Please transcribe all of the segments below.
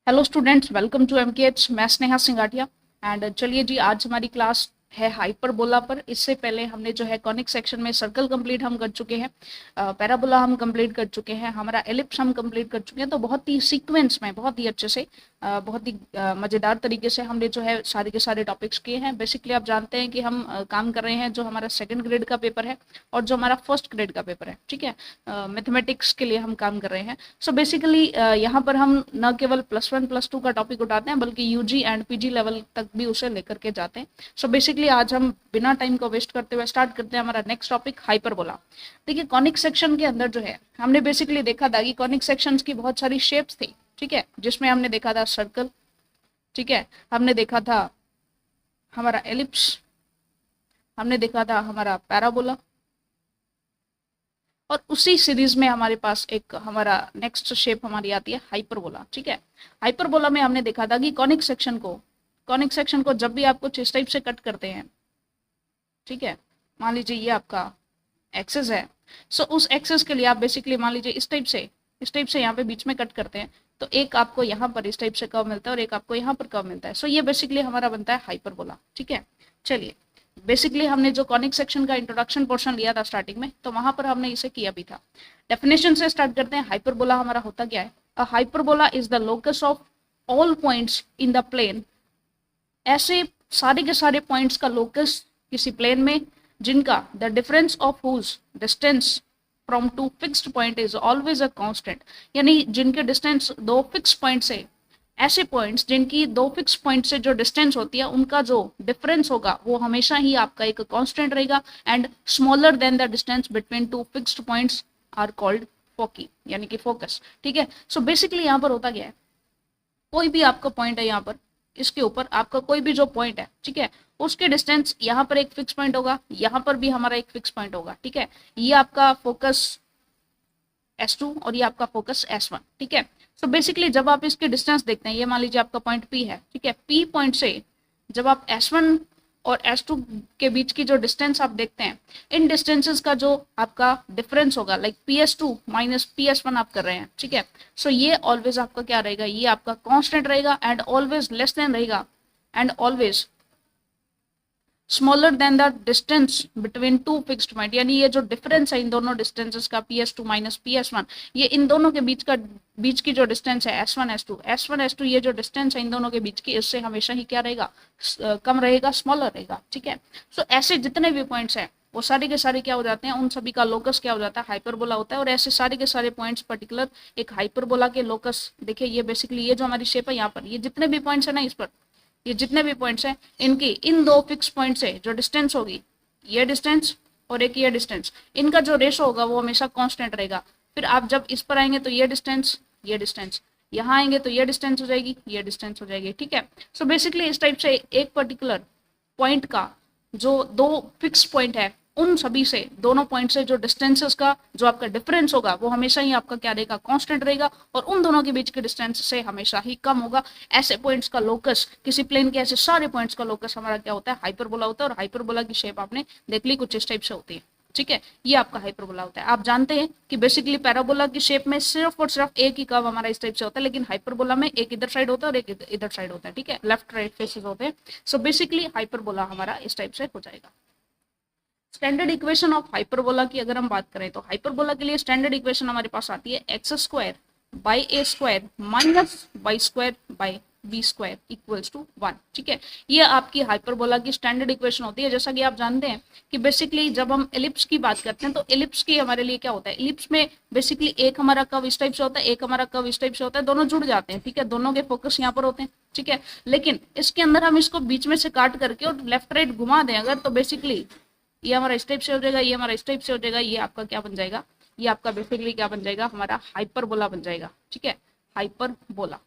Hello students, welcome to MKH. मैं Sneha सिंगाटिया। And चलिए जी, आज हमारी क्लास है हाइपरबोला पर। इससे पहले हमने जो है कॉनिक सेक्शन में सर्कल कंप्लीट हम कर चुके हैं, पैराबोला हम कंप्लीट कर चुके हैं, हमारा एलिप्स हम कंप्लीट कर चुके हैं। तो बहुत ही सीक्वेंस में, बहुत ही अच्छे से, बहुत ही मज़ेदार तरीके से हमने जो है सारे के सारे टॉपिक्स किए हैं। बेसिकली आप जानते हैं कि हम काम कर रहे हैं जो हमारा सेकंड ग्रेड का पेपर है और जो हमारा फर्स्ट ग्रेड का पेपर है, ठीक है। मैथमेटिक्स के लिए हम काम कर रहे हैं। सो बेसिकली यहाँ पर हम न केवल +1 +2 का टॉपिक उठाते हैं बल्कि यूजी एंड पीजी लेवल तक भी उसे लेकर के जाते हैं। सो बेसिकली आज हम बिना टाइम को वेस्ट करते हुए स्टार्ट करते हैं हमारा नेक्स्ट टॉपिक हाइपरबोला। देखिए, कॉनिक सेक्शन के अंदर जो है हमने बेसिकली देखा था कि कॉनिक सेक्शंस की बहुत सारी शेप्स थी, ठीक है, जिसमें हमने देखा था सर्कल, ठीक है, हमने देखा था हमारा एलिप्स, हमने देखा था हमारा पैराबोला, और उसी सीरीज में हमारे पास एक हमारा नेक्स्ट शेप हमारी आती है हाइपरबोला, ठीक है। हाइपरबोला में हमने देखा था कि कॉनिक सेक्शन को जब भी आप कुछ इस टाइप से कट करते हैं, ठीक है, मान लीजिए ये आपका एक्सेस है। सो उस एक्सेस के लिए आप बेसिकली मान लीजिए इस टाइप से यहाँ पे बीच में कट करते हैं, तो एक आपको यहाँ पर इस टाइप से कर्व मिलता है और एक आपको यहाँ पर कर्व मिलता है। सो ये बेसिकली हमारा बनता है हाइपरबोला, ठीक है। चलिए, बेसिकली हमने जो कॉनिक सेक्शन का इंट्रोडक्शन पोर्शन लिया था स्टार्टिंग में, तो वहां पर हमने इसे किया भी था। डेफिनेशन से स्टार्ट करते हैं। हाइपरबोला हमारा होता क्या है? A hyperbola is the locus of all points in the plane. ऐसे सारे के सारे पॉइंट्स का लोकस किसी प्लेन में जिनका the difference of whose distance from two fixed point is always a constant. यानी जिनके डिस्टेंस दो फिक्स पॉइंट से, ऐसे पॉइंट्स जिनकी दो फिक्स पॉइंट से जो डिस्टेंस होती है उनका जो डिफरेंस होगा वो हमेशा ही आपका एक कांस्टेंट रहेगा। And smaller than the distance between two fixed points are called foci, यानी कि फोकस, ठीक है। सो बेसिकली यहाँ पर होता क्या है, कोई भी आपका पॉइंट है, यहाँ पर इसके ऊपर आपका कोई भी जो पॉइंट है, ठीक है, उसके डिस्टेंस यहाँ पर एक फिक्स पॉइंट होगा, यहाँ पर भी हमारा एक फिक्स पॉइंट होगा, ठीक है। ये आपका फोकस S2 और ये आपका फोकस S1, ठीक है। सो बेसिकली जब आप इसके डिस्टेंस देखते हैं, ये मान लीजिए आपका पॉइंट P है, ठीक है। P पॉइंट से जब आप S1 और S2 के बीच की जो डिस्टेंस आप देखते हैं, इन डिस्टेंसेस का जो आपका डिफरेंस होगा, लाइक PS2 माइनस PS1 आप कर रहे हैं, ठीक है। सो ये ऑलवेज आपका क्या रहेगा, ये आपका कांस्टेंट रहेगा एंड ऑलवेज लेस देन रहेगा and always smaller than the distance between two fixed point. यानी ये जो डिफरेंस है इन दोनों डिस्टेंसेस का, PS2 माइनस PS1, ये इन दोनों के बीच की जो डिस्टेंस है S1 S2 ये जो डिस्टेंस है इन दोनों के बीच की, इससे हमेशा ही क्या रहेगा, कम रहेगा, स्मॉलर रहेगा, ठीक है। सो ऐसे जितने भी पॉइंट्स हैं वो सारे के सारे क्या हो जाते हैं, उन सभी का लोकस क्या हो जाता है, हाइपरबोला होता है। और ऐसे सारे के सारे पॉइंट्स पर्टिकुलर एक हाइपरबोला के लोकस, देखिए ये बेसिकली ये जो हमारी शेप है यहाँ पर, ये जितने भी पॉइंट्स है ना, इस पर ये जितने भी पॉइंट्स हैं, इनकी इन दो फिक्स पॉइंट से जो डिस्टेंस होगी, ये डिस्टेंस और एक ये डिस्टेंस, इनका जो रेशो होगा वो हमेशा कांस्टेंट रहेगा। फिर आप जब इस पर आएंगे तो ये डिस्टेंस, यहाँ आएंगे तो ये डिस्टेंस हो जाएगी, ये डिस्टेंस हो जाएगी, ठीक है। सो बेसिकली इस टाइप से एक पर्टिकुलर पॉइंट का जो दो फिक्स पॉइंट है, उन सभी से, दोनों पॉइंट से जो डिस्टेंसेस का जो आपका डिफरेंस होगा वो हमेशा ही आपका क्या रहेगा, कांस्टेंट रहेगा, और उन दोनों के बीच के डिस्टेंस से हमेशा ही कम होगा। ऐसे पॉइंट्स का लोकस, किसी प्लेन के ऐसे सारे पॉइंट्स का लोकस हमारा क्या होता है, हाइपरबोला होता है। और हाइपरबोला की शेप आपने देख ली, कुछ इस टाइप से होती है, ठीक है। ये आपका हाइपरबोला होता है। आप जानते हैं कि बेसिकली पैराबोला की शेप में सिर्फ और सिर्फ एक ही कर्व हमारा इस टाइप से होता है, लेकिन हाइपरबोला में एक इधर साइड होता है और एक इधर साइड होता है, ठीक है, लेफ्ट राइट फेसेस होते हैं। सो बेसिकली हाइपरबोला हमारा इस टाइप से हो जाएगा। स्टैंडर्ड इक्वेशन ऑफ हाइपरबोला की अगर हम बात करें तो हाइपरबोला के लिए स्टैंडर्ड इक्वेशन हमारे पास आती है x² by a² minus y² by b² equals to 1, ठीक है। ये आपकी हाइपरबोला की स्टैंडर्ड इक्वेशन होती है। जैसा कि आप जानते हैं कि बेसिकली जब हम एलिप्स की बात करते हैं तो एलिप्स की हमारे लिए क्या होता है, एलिप्स में बेसिकली एक हमारा कर्व इस टाइप से होता है, एक हमारा कर्व इस टाइप से होता है, दोनों जुड़ जाते हैं, ठीक है, दोनों के फोकस यहाँ पर होते हैं, ठीक है। लेकिन इसके अंदर हम इसको बीच में से काट करके और लेफ्ट राइट घुमा दें अगर, तो बेसिकली ये हमारा इस टाइप से हो जाएगा, ये हमारा इस टाइप से हो जाएगा, ये आपका क्या बन जाएगा, ये आपका बेसिकली क्या बन जाएगा, हमारा हाइपरबोला बन जाएगा, ठीक है, हाइपरबोला,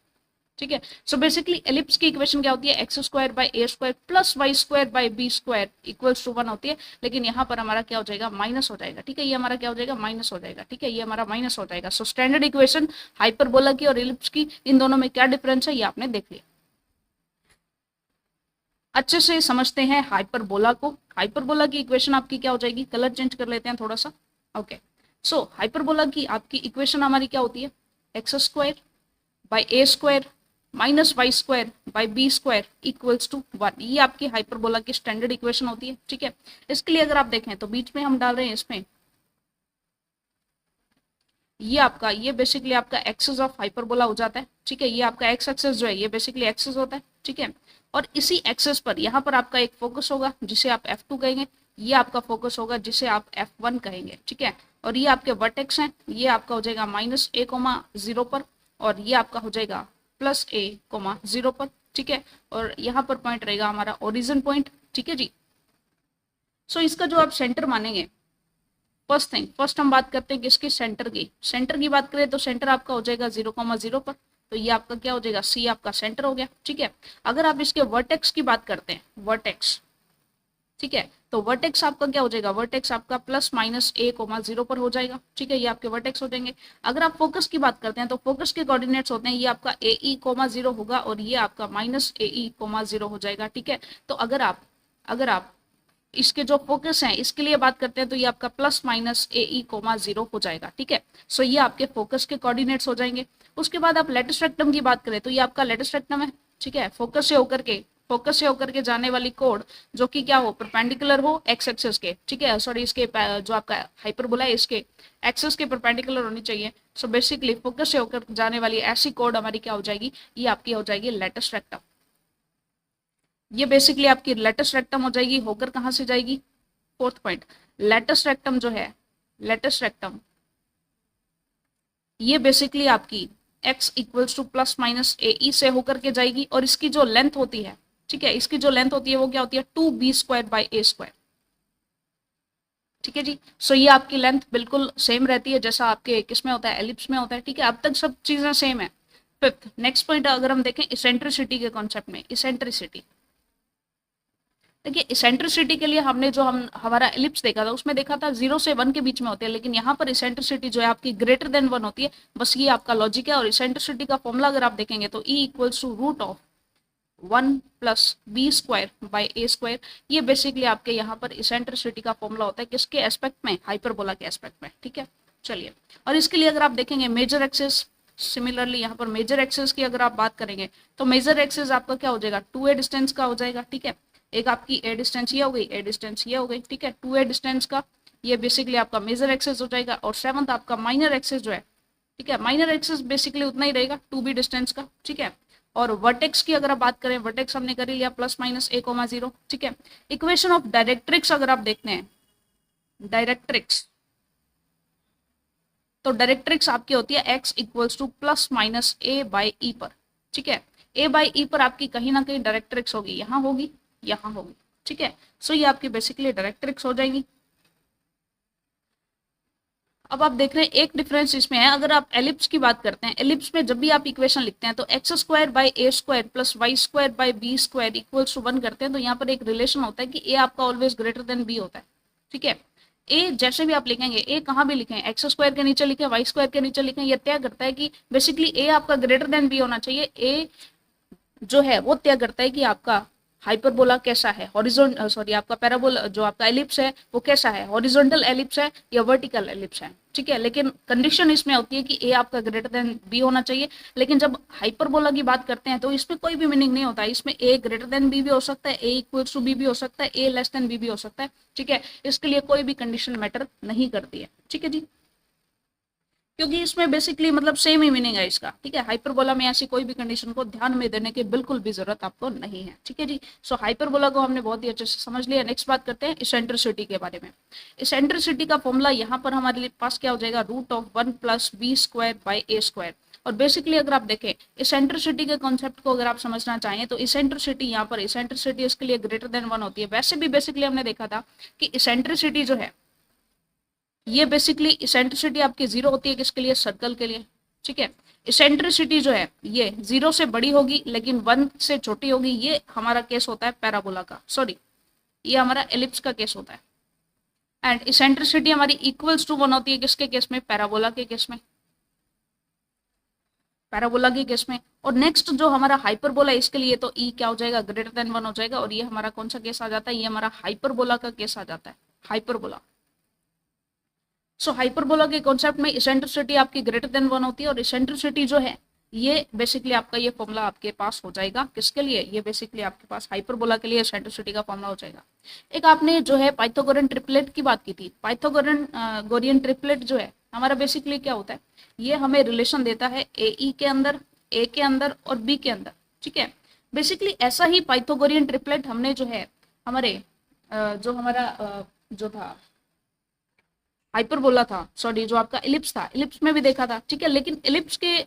ठीक है। सो बेसिकली एलिप्स की इक्वेशन क्या होती है, x² by a² plus y² by b² equals to 1 होती है। लेकिन यहाँ पर हमारा क्या हो जाएगा, माइनस हो जाएगा, ठीक है, ये हमारा क्या हो जाएगा, माइनस हो जाएगा, ठीक है, ये हमारा माइनस हो जाएगा। सो स्टैंडर्ड इक्वेशन हाइपरबोला की और एलिप्स की, इन दोनों में क्या डिफरेंस है ये आपने देख लिया। अच्छे से समझते हैं हाइपरबोला को। हाइपरबोला की इक्वेशन आपकी क्या हो जाएगी, कलर चेंज कर लेते हैं थोड़ा सा, ओके। सो हाइपरबोला की आपकी इक्वेशन हमारी क्या होती है, x² by a² minus Y square by B square equals to 1। ये आपकी हाइपरबोला की स्टैंडर्ड इक्वेशन होती है, ठीक है। इसके लिए अगर आप देखें तो बीच में हम डाल रहे हैं इसमें ये बेसिकली आपका एक्सेस ऑफ हाइपरबोला हो जाता है, ठीक है। ये आपका एक्स एक्सेस जो है ये बेसिकली एक्सेस होता है, ठीक है। और इसी एक्सेस पर यहाँ पर आपका एक फोकस होगा जिसे आप F2 कहेंगे, ये आपका फोकस होगा जिसे आप F1 कहेंगे, ठीक है। और ये आपके वर्टेक्स हैं, ये आपका हो जाएगा -a,0 पर, और ये आपका हो जाएगा +a,0 पर, ठीक है। और यहाँ पर पॉइंट रहेगा हमारा ओरिजिन पॉइंट, ठीक है जी। सो इसका जो आप सेंटर मानेंगे, फर्स्ट हम बात करते हैं किसकी, सेंटर की बात करें तो सेंटर आपका हो जाएगा 0,0 पर, तो ये आपका क्या हो जाएगा, सी आपका सेंटर हो गया, ठीक है। अगर आप इसके वर्टेक्स की बात करते हैं, वर्टेक्स, ठीक है, तो वर्टेक्स आपका क्या हो जाएगा, वर्टेक्स आपका +-a,0 पर हो जाएगा, ठीक है। ये आपके वर्टेक्स हो जाएंगे। अगर आप फोकस की बात करते हैं तो फोकस के कोऑर्डिनेट्स होते हैं, ये आपका ae,0 होगा और ये आपका -ae,0 हो जाएगा, ठीक है। तो अगर आप इसके जो फोकस हैं इसके लिए बात करते हैं तो ये आपका +-ae,0 हो जाएगा, ठीक है। सो ये आपके फोकस के कोऑर्डिनेट्स हो जाएंगे। उसके बाद आप लेटेस्ट रेक्टम की बात करें तो ये आपका लेटेस्ट रेक्टम है, ठीक है। फोकस से होकर के जाने वाली कोड जो कि क्या हो, परपेंडिकुलर हो एक्स एक्सिस के, ठीक है। सॉरी, इसके जो आपका हाइपरबोला है इसके एक्सिस के परपेंडिकुलर होनी चाहिए। सो बेसिकली फोकस से होकर जाने वाली ऐसी कोड हमारी क्या हो जाएगी, ये आपकी हो जाएगी लेटेस्ट रेक्टम। ये बेसिकली आपकी लेटेस्ट रेक्टम हो जाएगी, होकर कहां से जाएगी, फोर्थ पॉइंट, लेटेस्ट रेक्टम जो है, लेटेस्ट रेक्टम ये बेसिकली आपकी x इक्वल्स टू +-ae से होकर के जाएगी, और इसकी जो लेंथ होती है, ठीक है, इसकी जो लेंथ होती है वो क्या होती है 2b² a², ठीक है जी। सो ये आपकी लेंथ बिल्कुल सेम रहती है जैसा आपके किस में होता है, एलिप्स में होता है, ठीक है। अब तक सब चीजें सेम है। फिफ्थ नेक्स्ट पॉइंट अगर हम देखें इसेंट्रिसिटी के कॉन्सेप्ट में, इसेंट्रिसिटी, देखिए इसेंट्रिसिटी के लिए हमने जो हमारा एलिप्स देखा था उसमें देखा था 0 से 1 के बीच में होते हैं, लेकिन यहाँ पर इसेंट्रिसिटी जो है आपकी ग्रेटर देन 1 होती है, बस ये आपका लॉजिक है। और इसेंट्रिसिटी का फॉर्मूला अगर आप देखेंगे तो E इक्वल्स टू √1 + b²/a², ये बेसिकली आपके यहाँ पर इसेंट्रिसिटी का फॉर्मूला होता है किसके एस्पेक्ट में, हाइपरबोला के एस्पेक्ट में, ठीक है। चलिए, और इसके लिए अगर आप देखेंगे मेजर एक्सिस, सिमिलरली यहाँ पर मेजर एक्सिस की अगर आप बात करेंगे तो मेजर एक्सिस आपका क्या हो जाएगा, 2a डिस्टेंस का हो जाएगा, ठीक है। एक आपकी a डिस्टेंस ये हो गई, a डिस्टेंस ये हो गई, ठीक है। 2a डिस्टेंस का ये बेसिकली आपका मेजर एक्सिस हो जाएगा, और 7th आपका माइनर एक्सिस जो है, ठीक है, माइनर एक्सिस बेसिकली उतना ही रहेगा 2b डिस्टेंस का, ठीक है। और वर्टेक्स की अगर आप बात करें, वर्टेक्स हमने कर ही लिया +-a,0, ठीक है। इक्वेशन ऑफ डायरेक्ट्रिक्स अगर आप देखते हैं, डायरेक्ट्रिक्स, तो डायरेक्ट्रिक्स आपकी होती है x इक्वल्स टू +-a/e पर, ठीक है। a/e पर आपकी कहीं ना कहीं डायरेक्ट्रिक्स होगी, यहाँ होगी, यहाँ होगी, ठीक है। सो ये आपकी बेसिकली डायरेक्ट्रिक्स हो जाएगी। अब आप देख रहे हैं एक डिफरेंस इसमें है, अगर आप एलिप्स की बात करते हैं, एलिप्स में जब भी आप इक्वेशन लिखते हैं तो x² + y² इक्वल्स टू 1 करते हैं, तो यहाँ पर एक रिलेशन होता है कि a आपका ऑलवेज ग्रेटर देन b होता है, ठीक है। a जैसे भी आप लिखेंगे, a कहाँ भी लिखें, x² के नीचे लिखें, y² के नीचे लिखें, ये तय करता है कि बेसिकली a आपका ग्रेटर देन b होना चाहिए। a जो है वो तय करता है कि आपका हाइपरबोला कैसा है, आपका पैराबोला जो आपका एलिप्स है वो कैसा है, हॉरिजॉन्टल एलिप्स है या वर्टिकल एलिप्स है, ठीक है। लेकिन कंडीशन इसमें होती है कि a आपका ग्रेटर देन b होना चाहिए। लेकिन जब हाइपरबोला की बात करते हैं तो इसमें कोई भी मीनिंग नहीं होता, इसमें a ग्रेटर देन b भी हो सकता है, a इक्वल्स टू b भी हो सकता है, a लेस देन b भी हो सकता है, ठीक है। इसके लिए कोई भी कंडीशन मैटर नहीं करती है, ठीक है जी, क्योंकि इसमें बेसिकली मतलब सेम ही मीनिंग है इसका, ठीक है। हाइपरबोला में ऐसी कोई भी कंडीशन को ध्यान में देने की बिल्कुल भी जरूरत आपको नहीं है, ठीक है जी। सो हाइपरबोला को हमने बहुत ही अच्छे से समझ लिया। नेक्स्ट बात करते हैं इसेंट्रिसिटी के बारे में। इसेंट्रिसिटी का फॉर्मूला यहाँ पर हमारे पास क्या हो जाएगा, √1 + b²/a²। और बेसिकली अगर आप देखें इसेंट्रिसिटी के कॉन्सेप्ट को अगर आप समझना चाहें तो इसेंट्रिसिटी यहाँ पर इसेंट्रिसिटी इसके लिए ग्रेटर देन 1 होती है। वैसे भी बेसिकली हमने देखा था कि इसेंट्रिसिटी जो है ये बेसिकली इसेंट्रिसिटी आपकी 0 होती है किसके लिए, सर्कल के लिए, ठीक है। इसेंट्रिसिटी जो है ये 0 से बड़ी होगी लेकिन 1 से छोटी होगी, ये हमारा केस होता है पैराबोला का, सॉरी ये हमारा एलिप्स का केस होता है। एंड इसेंट्रिसिटी हमारी इक्वल्स टू 1 होती है किसके केस में, पैराबोला के केस में, पैराबोला के केस में। और नेक्स्ट जो हमारा हाइपरबोला इसके लिए तो ई क्या हो जाएगा, ग्रेटर देन 1 हो जाएगा। और ये हमारा कौन सा केस आ जाता है, ये हमारा हाइपरबोला का केस आ जाता है, हाइपरबोला। सो हाइपरबोला के कॉन्सेप्ट में इसेंट्रिसिटी आपकी ग्रेटर देन 1 होती है, और इसेंट्रिसिटी जो है ये बेसिकली आपका ये फॉर्मूला आपके पास हो जाएगा। किसके लिए? ये बेसिकली आपके पास हाइपरबोला के लिए एसेंट्रिसिटी का फॉर्मूला हो जाएगा। एक आपने जो है पाइथागोरन ट्रिपलेट की बात की थी। पाइथागोरन गोरियन ट्रिपलेट जो है हमारा बेसिकली क्या होता है, ये हमें रिलेशन देता है ए ई के अंदर, ए के अंदर और बी के अंदर, ठीक है। बेसिकली ऐसा ही पाइथागोरियन ट्रिपलेट हमने जो है हमारे जो हमारा जो था हाइपरबोला था, सॉरी जो आपका इलिप्स था, इलिप्स में भी देखा था, ठीक है। लेकिन इलिप्स के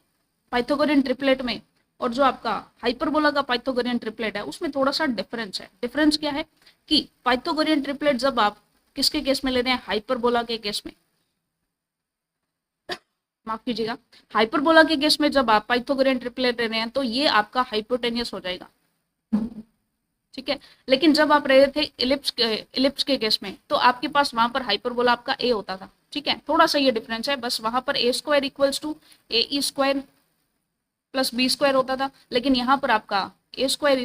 पाइथागोरियन ट्रिपलेट में और जो आपका हाइपरबोला का पाइथागोरियन ट्रिपलेट है उसमें थोड़ा सा डिफरेंस है। डिफरेंस क्या है कि पाइथागोरियन ट्रिपलेट जब आप किसके केस में ले रहे हैं, हाइपरबोला के केस में, माफ कीजिएगा, हाइपरबोला के केस में जब आप पाइथागोरियन ट्रिपलेट ले रहे हैं तो ये आपका हाइपोटेनियस हो जाएगा, ठीक है। लेकिन जब आप रहे थे इलिप्स के केस में तो आपके पास वहां पर हाइपरबोला आपका ए होता था, ठीक है। थोड़ा सा ये डिफरेंस है बस, वहां पर A square equals to A E square plus B square होता था, लेकिन यहाँ पर आपका ए स्क्वायर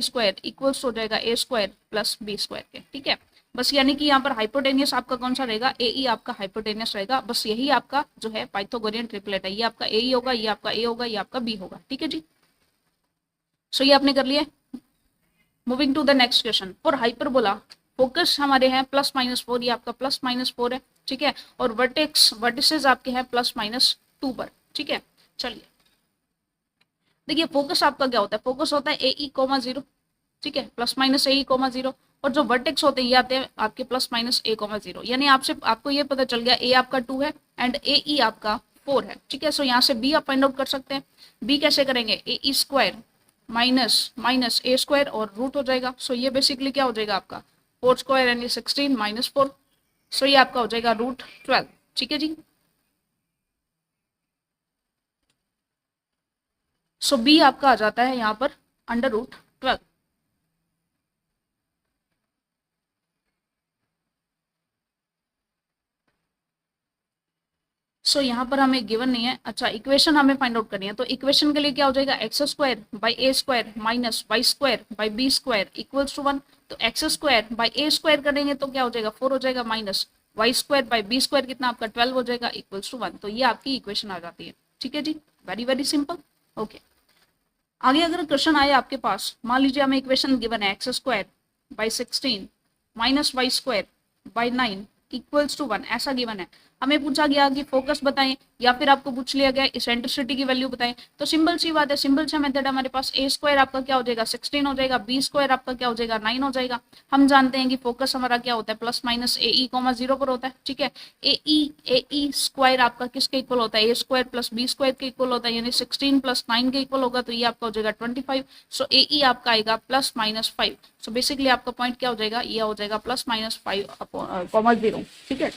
इक्वल्स हो जाएगा ए स्क्वायर प्लस बी स्क्वायर के, ठीक है। बस यानी कि यहाँ पर हाइपोटेनियस आपका कौन सा रहेगा, ए ई आपका हाइपोटेनियस रहेगा। बस यही आपका जो है पाइथागोरियन ट्रिपलेट है, ये आपका ए ई होगा, ये आपका ए होगा, ये आपका बी होगा, ठीक है जी। सो ये आपने कर लिया। Moving to the next question. For hyperbola focus हमारे हैं +-4, ये आपका +-4 है, ठीक है। और वर्टिसेस आपके हैं +-2 पर, ठीक है। चलिए देखिए फोकस आपका क्या होता है, फोकस होता है ए ई कोमा 0, ठीक है, +-ए ई कोमा 0। और जो वर्टेक्स होते हैं ये आते हैं आपके +-a कोमा 0। यानी आपको ये पता चल गया ए आपका 2 है एंड ए ई आपका 4 है, ठीक है। सो यहाँ से बी आप फाइंड आउट कर सकते हैं। बी कैसे करेंगे, ए ई स्क्वायर माइनस ए स्क्वायर और रूट हो जाएगा। सो ये बेसिकली क्या हो जाएगा आपका 4 स्क्वायर यानी 16 -4। सो ये आपका हो जाएगा √12, ठीक है जी। सो बी आपका आ जाता है यहाँ पर √12। सो यहाँ पर हमें गिवन नहीं है। अच्छा इक्वेशन हमें फाइंड आउट करनी है, तो इक्वेशन के लिए क्या हो जाएगा, x² / a² - y² / b² equals to 1। तो x² / a² करेंगे तो क्या हो जाएगा 4 हो जाएगा, माइनस y² / b² कितना आपका 12 हो जाएगा इक्वल्स टू 1। तो ये आपकी इक्वेशन आ जाती है, ठीक है जी। Very very simple. ओके आगे अगर क्वेश्चन आए आपके पास, मान लीजिए हमें इक्वेशन गिवन है x² / 16 minus y² / 9 equals to 1, ऐसा गिवन है। हमें पूछा गया कि फोकस बताएं या फिर आपको पूछ लिया गया इसेंट्रिसिटी की वैल्यू बताएं। तो सिंपल सी बात है, सिंपल सा मेथड हमारे पास a² आपका क्या हो जाएगा 16 हो जाएगा, b² आपका क्या हो जाएगा 9 हो जाएगा। हम जानते हैं कि फोकस हमारा क्या होता है +-a ई कोमा 0 पर होता है, ठीक है। ए ई स्क्वायर आपका किसके इक्वल होता है, a² + b² के इक्वल होता है, यानी 16 + 9 के इक्वल होगा। तो ये आपका हो जाएगा 25। सो ए ई आपका आएगा +-5। सो बेसिकली आपका पॉइंट क्या हो जाएगा, ये हो जाएगा +-5, 0, ठीक है।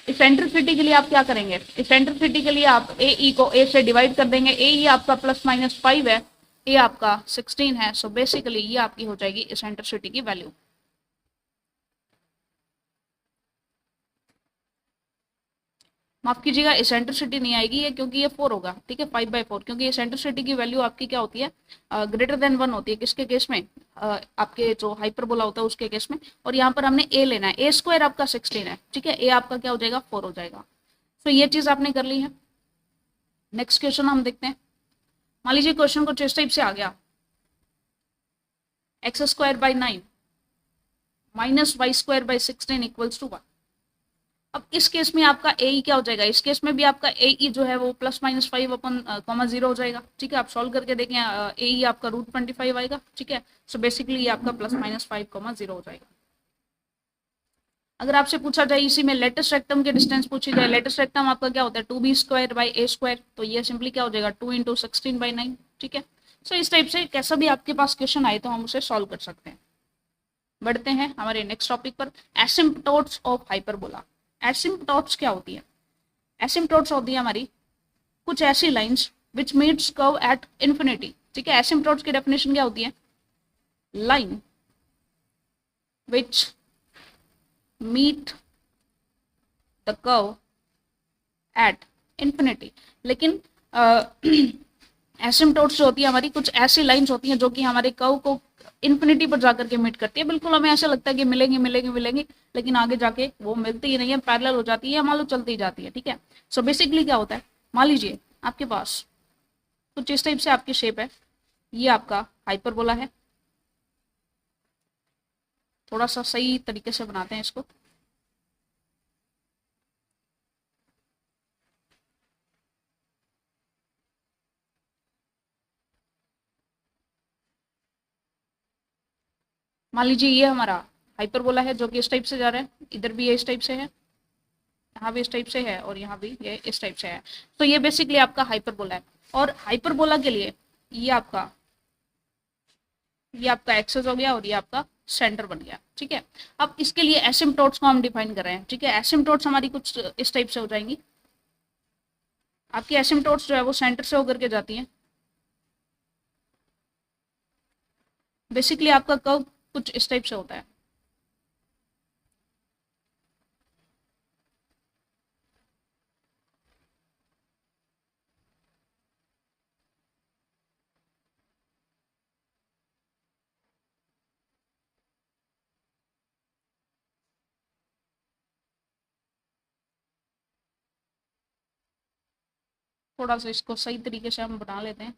इसेंट्रिसिटी के लिए आप क्या करेंगे, इसेंट्रिसिटी के लिए आप ए ई को ए से डिवाइड कर देंगे। ए ई आपका +-5 है, ए आपका 16 है। सो बेसिकली ये आपकी हो जाएगी इसेंट्रिसिटी की वैल्यू। माफ कीजिएगा इसेंट्रिसिटी नहीं आएगी ये, क्योंकि ये 4 होगा, ठीक है, 5/4, क्योंकि इसेंट्रिसिटी की वैल्यू आपकी क्या होती है ग्रेटर देन 1 होती है। किसके केस में, आपके जो हाइपरबोला होता है उसके केस में। और यहाँ पर हमने ए लेना है, a² आपका 16 है, ठीक है, ए आपका क्या हो जाएगा 4 हो जाएगा। तो ये चीज आपने कर ली है। नेक्स्ट क्वेश्चन हम देखते हैं। मान लीजिए क्वेश्चन कुछ इस टाइप से आ गया, x² / 9 minus y² / 16 equals to 1। अब इस केस में आपका ए ई क्या हो जाएगा, इस केस में भी आपका ए ई जो है वो +-5/0 हो जाएगा, ठीक है। आप सॉल्व करके देखें, ए ई आपका √25 आएगा, ठीक है। सो बेसिकली ये आपका +-5/0 हो जाएगा। अगर आपसे पूछा जाए इसी में लेटेस्ट रेक्टम के डिस्टेंस पूछी जाए, लेटेस्ट रेक्टम आपका क्या होता है 2b² / a², तो ये सिंपली क्या हो जाएगा 2 × 16/9, ठीक है। सो इस टाइप से कैसा भी आपके पास क्वेश्चन आए तो हम उसे सॉल्व कर सकते हैं। बढ़ते हैं हमारे नेक्स्ट टॉपिक पर, एसिम्पटोट्स ऑफ हाइपरबोला। एसिम्पटोट्स क्या होती है, एसिम्पटोट्स होती है हमारी कुछ ऐसी lines which meets curve at infinity, ठीक है। एसिम्पटोट्स की डेफिनेशन क्या होती है, line which meet the curve at infinity. लेकिन एसिम्पटोट्स जो होती है हमारी कुछ ऐसी लाइंस होती हैं जो कि हमारे कर्व को इन्फिनिटी पर जाकर के मीट करती है। बिल्कुल हमें ऐसा लगता है कि मिलेंगे मिलेंगे मिलेंगे, लेकिन आगे जाके वो मिलती ही नहीं है, पैरेलल हो जाती है, मान लो चलती जाती है, ठीक है। सो बेसिकली क्या होता है, मान लीजिए आपके पास कुछ इस टाइप से आपकी शेप है, ये आपका हाइपरबोला है। थोड़ा सा सही तरीके से बनाते हैं इसको। मान लीजिए ये हमारा हाइपरबोला है जो कि इस टाइप से जा रहा है, इधर भी ये इस टाइप से है, यहाँ भी इस टाइप से है, और यहाँ भी ये इस टाइप से है। तो ये बेसिकली आपका हाइपरबोला है। और हाइपरबोला के लिए ये आपका एक्सेस हो गया और ये आपका सेंटर बन गया, ठीक है। अब इसके लिए एसिम्पटोट्स को हम डिफाइन कर रहे हैं, ठीक है। एसिम्पटोट्स हमारी कुछ इस टाइप से हो जाएंगी। आपकी एसिम्पटोट्स जो है वो सेंटर से होकर के जाती हैं। बेसिकली आपका कर्व कुछ इस टाइप से होता है। थोड़ा सा इसको सही तरीके से हम बना लेते हैं।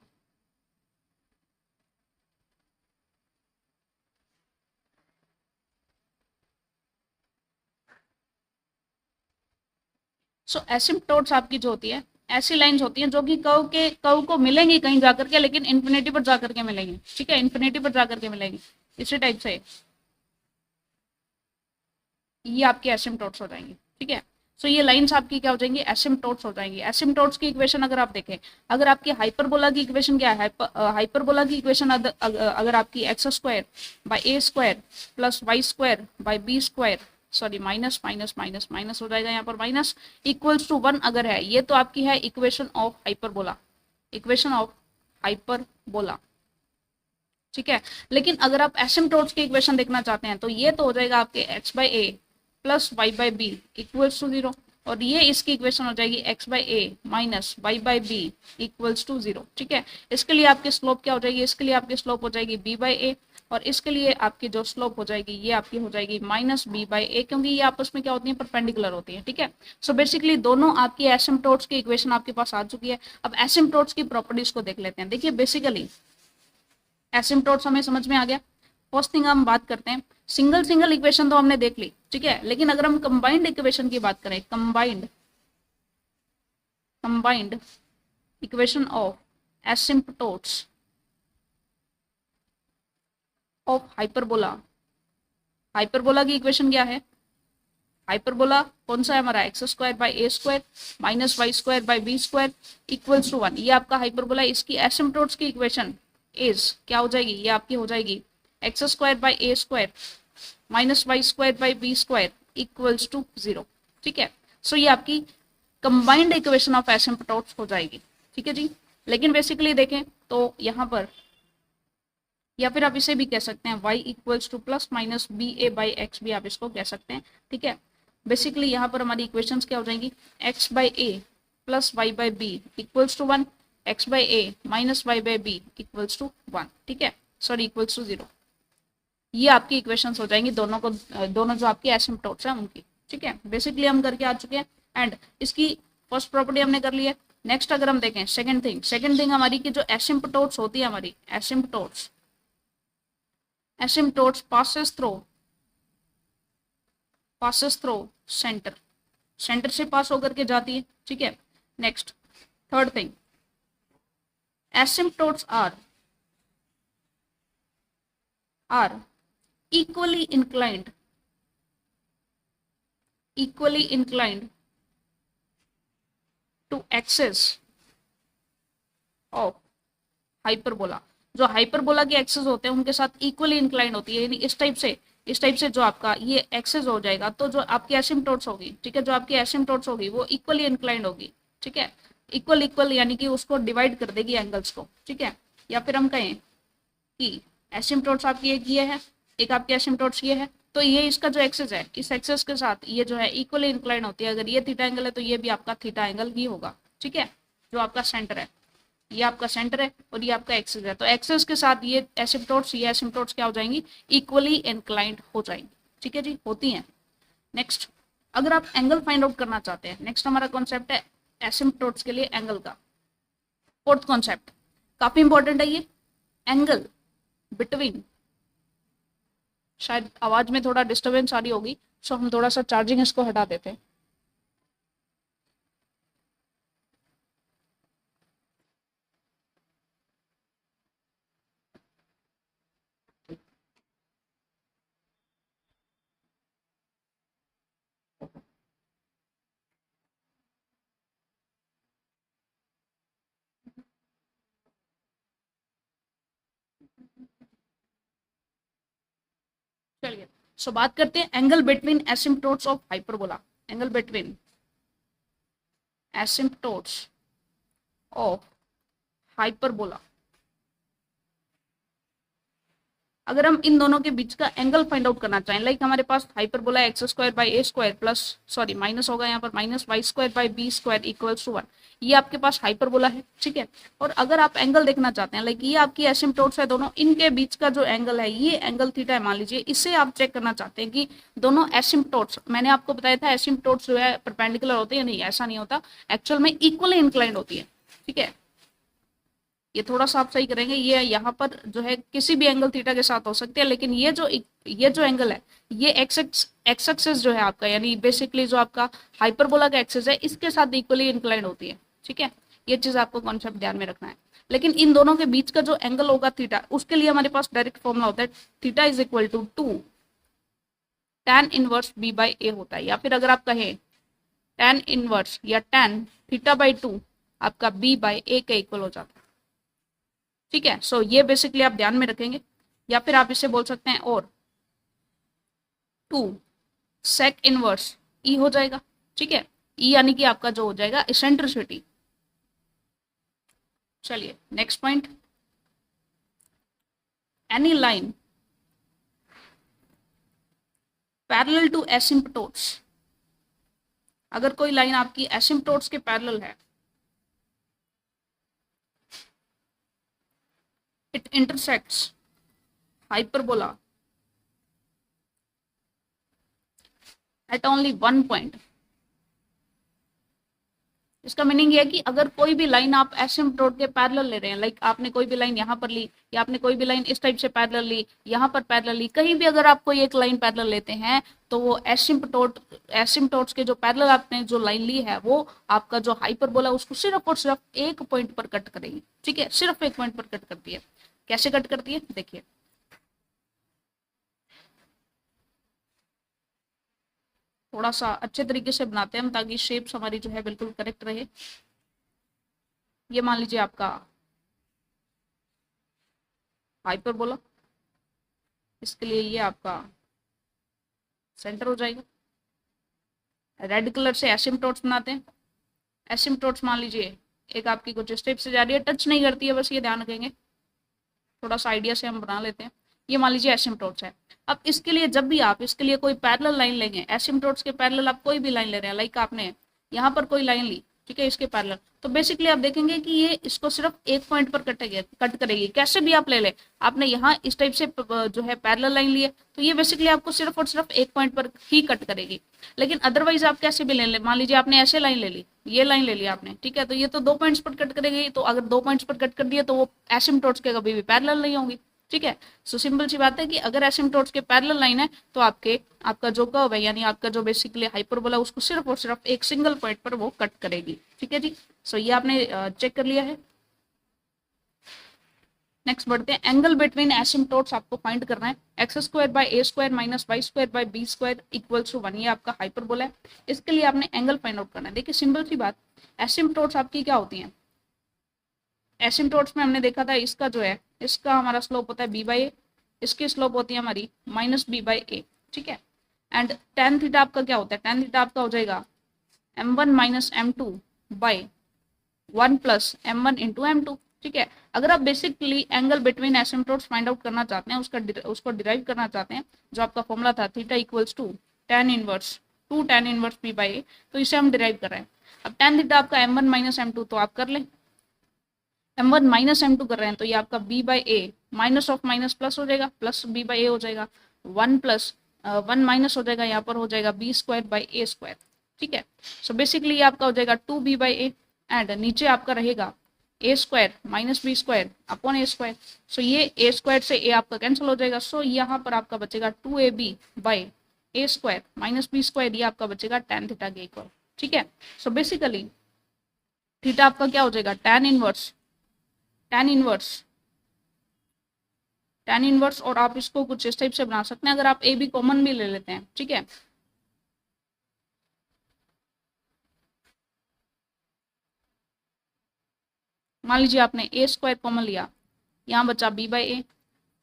सो एसिम्पटोट्स आपकी जो होती है, ऐसी लाइंस होती हैं जो कि कर्व को मिलेंगी कहीं जाकर के, लेकिन इन्फिनिटी पर जाकर के मिलेंगी, ठीक है। इन्फिनिटी पर जाकर के मिलेंगी इसी टाइप से। ये आपकी एसिम्पटोट्स हो जाएंगी, ठीक है। सो ये लाइंस आपकी क्या हो जाएंगी, एसिम्पटोट्स हो जाएंगी। एसिम्पटोट्स की इक्वेशन अगर आप देखें, अगर आपकी हाइपरबोला की इक्वेशन क्या है, हाइपरबोला की इक्वेशन अगर आपकी x square by A square plus y square by B square, sorry minus minus minus minus हो जाएगा यहाँ पर, माइनस इक्वल्स टू 1 अगर है, ये तो आपकी है equation of hyperbola, equation of hyperbola, ठीक है। लेकिन अगर आप एसिम्पटोट्स की इक्वेशन देखना चाहते हैं तो ये तो हो जाएगा आपके x by A plus y by b equals to 0, और ये इसकी इक्वेशन हो जाएगी x by a minus y by b equals to 0, ठीक है। इसके लिए आपकी स्लोप क्या हो जाएगी, इसके लिए आपकी स्लोप हो जाएगी बी बाई ए, और इसके लिए आपकी जो स्लोप हो जाएगी ये आपकी हो जाएगी माइनस बी बाई ए, क्योंकि ये आपस में क्या होती है, परपेंडिकुलर होती है, ठीक है। सो बेसिकली दोनों आपकी एसिम्पटोट्स की इक्वेशन आपके पास आ चुकी है। अब एसिम्पटोट्स की प्रॉपर्टीज को देख लेते हैं। देखिए बेसिकली एसिम्पटोट्स हमें समझ में आ गया। फर्स्ट थिंग हम बात करते हैं, सिंगल सिंगल इक्वेशन तो हमने देख ली, ठीक है। लेकिन अगर हम कंबाइंड इक्वेशन की बात करें, combined equation of asymptotes of hyperbola, hyperbola की इक्वेशन क्या है, हाइपरबोला कौन सा है हमारा, X square by A square minus Y square by B square equals to 1, ये आपका हाइपरबोला। इसकी एसिम्पटोट्स की इक्वेशन इज क्या हो जाएगी, ये आपकी हो जाएगी x square by A square minus Y square by B square equals to 0, ठीक है। सो ये आपकी कंबाइंड इक्वेशन ऑफ एसिम्पटोट्स हो जाएगी, ठीक है जी। लेकिन बेसिकली देखें तो यहाँ पर, या फिर आप इसे भी कह सकते हैं y equals to plus minus b a by x भी आप इसको कह सकते हैं, ठीक है। बेसिकली यहाँ पर हमारी इक्वेशंस क्या हो जाएंगी, x by A plus y by b equals to 1, x by a minus y by b equals to 1, ठीक है, सॉरी इक्वल्स टू 0। ये आपकी इक्वेशंस हो जाएंगी दोनों जो आपकी एसिम्पटोट्स हैं उनकी, ठीक है। बेसिकली हम करके आ चुके हैं, एंड इसकी फर्स्ट प्रॉपर्टी हमने कर ली है। नेक्स्ट अगर हम देखें सेकंड थिंग हमारी की जो एसिम्पटोट्स होती है, हमारी एसिम्पटोट्स passes through सेंटर से पास होकर के जाती है, ठीक है। Next third thing, asymptotes are equally inclined to axis of hyperbola. जो हाइपरबोला के एक्सेस होते हैं उनके साथ इक्वली इंक्लाइंड होती है, यानी इस टाइप से जो आपका ये एक्सेस हो जाएगा, तो जो आपकी एसिम्पटोट्स होगी, ठीक है, जो आपकी एसिम्पटोट्स होगी वो इक्वली इंक्लाइंड होगी, ठीक है। इक्वल यानी कि उसको डिवाइड कर देगी एंगल्स को, ठीक है। या फिर हम कहें कि एसिम्पटोट्स आपकी एक ये है, एक आपकी एसिम्पटोट्स ये है, तो ये इसका जो एक्सेस है, इस एक्सेस के साथ ये जो है इक्वली इंक्लाइंड होती है। अगर ये थीटा एंगल है तो ये भी आपका थीटा एंगल ही होगा, ठीक है। जो आपका सेंटर है, ये आपका सेंटर है और ये आपका एक्सेस है, तो एक्सेस के साथ ये एसिम्पटोट्स क्या हो जाएंगी, इक्वली इंक्लाइंड हो जाएंगी, ठीक है जी, होती हैं। नेक्स्ट अगर आप एंगल फाइंड आउट करना चाहते हैं, नेक्स्ट हमारा कॉन्सेप्ट है एसिम्पटोट्स के लिए एंगल का। फोर्थ कॉन्सेप्ट, काफी इंपॉर्टेंट है ये एंगल बिटवीन। शायद आवाज में थोड़ा डिस्टरबेंस आ रही होगी, सो हम थोड़ा सा चार्जिंग इसको हटा देते हैं। चलिए, सो बात करते हैं angle between asymptotes of hyperbola. Angle between asymptotes of hyperbola. अगर हम इन दोनों के बीच का एंगल फाइंड आउट करना चाहें, लाइक हमारे पास hyperbola X square by A square plus sorry minus होगा यहाँ पर minus Y square by B square equals to 1, ये आपके पास हाइपरबोला है, ठीक है। और अगर आप एंगल देखना चाहते हैं, लाइक ये आपकी एसिम्पटोट्स है दोनों, इनके बीच का जो एंगल है ये एंगल थीटा है मान लीजिए, इससे आप चेक करना चाहते हैं कि दोनों एसिम्पटोट्स, मैंने आपको बताया था एसिम्पटोट्स जो है परपेंडिकुलर होते हैं, नहीं ऐसा नहीं होता, एक्चुअल में इक्वली इंक्लाइंड होती है, ठीक है। ये थोड़ा सा आप सही करेंगे, ये यहाँ पर जो है किसी भी एंगल थीटा के साथ हो सकती है, लेकिन ये जो एंगल है ये एक्स एक्सिस जो है आपका, यानी बेसिकली जो आपका हाइपरबोला का एक्सिस है इसके साथ इक्वली इंक्लाइंड होती है, ठीक है। ये चीज आपको कॉन्सेप्ट ध्यान में रखना है। लेकिन इन दोनों के बीच का जो एंगल होगा थीटा, उसके लिए हमारे पास डायरेक्ट फॉर्मूला होता है theta is equal to 2 tan inverse b by A होता है, या फिर अगर आप कहें tan इनवर्स या tan थीटा बाई 2 आपका b बाई ए के इक्वल हो जाता है, ठीक है। सो ये बेसिकली आप ध्यान में रखेंगे, या फिर आप इसे बोल सकते हैं और 2 sec इनवर्स e हो जाएगा, ठीक है। e यानी कि आपका जो हो जाएगा इसेंट्रिसिटी। चलिए next point, any line parallel to asymptotes. अगर कोई लाइन आपकी एसिम्पटोट्स के पैरेलल है, it intersects hyperbola at only one point। इसका मीनिंग ये है कि अगर कोई भी लाइन आप एसिम्पटोट के पैरेलल ले रहे हैं, लाइक आपने कोई भी लाइन यहाँ पर ली या आपने कोई भी लाइन इस टाइप से पैरेलल ली, यहाँ पर पैरेलल ली, कहीं भी अगर आप कोई एक लाइन पैरेलल लेते हैं तो वो एसिम्पटोट्स के जो पैरेलल आपने जो लाइन ली है वो आपका जो हाइपरबोला उसको सिर्फ और सिर्फ एक पॉइंट पर कट करेगी, ठीक है। सिर्फ एक पॉइंट पर कट करती है। कैसे कट करती है देखिए, थोड़ा सा अच्छे तरीके से बनाते हैं हम ताकि शेप्स हमारी जो है बिल्कुल करेक्ट रहे। ये मान लीजिए आपका हाइपरबोला, इसके लिए ये आपका सेंटर हो जाएगा। रेड कलर से एसिम्पटोट्स बनाते हैं। एसिम्पटोट्स मान लीजिए एक आपकी कुछ स्टेप से जा रही है, टच नहीं करती है, बस ये ध्यान रखेंगे, थोड़ा सा आइडिया से हम बना लेते हैं। ये मान लीजिए एसिम्पटोट्स है। अब इसके लिए जब भी आप इसके लिए कोई पैरेलल लाइन लेंगे, एसिम्पटोट्स के पैरेलल आप कोई भी लाइन ले रहे हैं, लाइक आपने यहाँ पर कोई लाइन ली, ठीक है, इसके पैरेलल, तो बेसिकली आप देखेंगे कि ये इसको सिर्फ एक पॉइंट पर कट करेगी। कैसे भी आप ले ले, आपने यहाँ इस टाइप से जो है पैरेलल लाइन ली है तो ये बेसिकली आपको सिर्फ और सिर्फ एक पॉइंट पर ही कट करेगी। लेकिन अदरवाइज आप कैसे भी ले ले, मान लीजिए आपने ऐसे लाइन ले ली, ये लाइन ले लिया आपने, ठीक है, तो ये तो 2 पॉइंट्स पर कट करेगी, तो अगर 2 पॉइंट्स पर कट कर दिए तो वो एसिम्पटोट्स के कभी भी पैरेलल नहीं होंगी, ठीक है। सो सिंपल सी बात है कि अगर एसिम्पटोट्स के पैरेलल लाइन है तो आपका जो कर्व है, यानी आपका जो बेसिकली हाइपरबोला, उसको सिर्फ और सिर्फ एक सिंगल पॉइंट पर वो कट करेगी, ठीक है जी। सो ये आपने चेक कर लिया है। नेक्स्ट बढ़ते हैं, एंगल बिटवीन एसिम्पटोट्स आपको फाइंड करना है। X square by A square minus Y square by B square equals to 1, ये आपका हाइपरबोला है। इसके लिए आपने एंगल फाइंड आउट करना है। देखिए सिंपल सी बात, एसिम्पटोट्स आपकी क्या होती हैं, एसिम्पटोट्स में हमने देखा था इसका जो है, इसका हमारा स्लोप होता है बी बाई ए, इसकी स्लोप होती है हमारी माइनस बी बाई ए, ठीक है। एंड टेन थीटा आपका क्या होता है, टेन थीटा आपका हो जाएगा m1 minus m2 by 1 plus m1 into m2, ठीक है। अगर आप basically angle between asymptotes find out करना चाहते हैं, उसको डिराइव करना चाहते हैं, जो आपका फॉर्मूला था theta equals to tan inverse 2 tan inverse b by A, तो इसे हम डिराइव कर रहे हैं। अब tan थीटा आपका m1 माइनस m2 तो आप कर लें, m1 माइनस m2 कर रहे हैं तो ये आपका b by a minus of minus plus हो जाएगा, प्लस b बाई ए हो जाएगा, 1 प्लस 1 माइनस हो जाएगा, यहाँ पर हो जाएगा b square by A square, ठीक है। सो बेसिकली ये आपका हो जाएगा 2b बाई ए, एंड नीचे आपका रहेगा A square minus B square upon A square. So ये ए स्क्वायर से ए आपका कैंसिल हो जाएगा। सो यहाँ पर आपका बचेगा 2ab by A square minus B square, ये आपका बचेगा tan थीटा के इक्वल। ठीक है, सो बेसिकली थीटा आपका क्या हो जाएगा, tan इनवर्स। और आप इसको कुछ इस टाइप से बना सकते हैं, अगर आप ए बी कॉमन भी ले लेते हैं। ठीक है, मान लीजिए आपने ए स्क्वायर कॉमन लिया, यहाँ बचा बी बाई ए,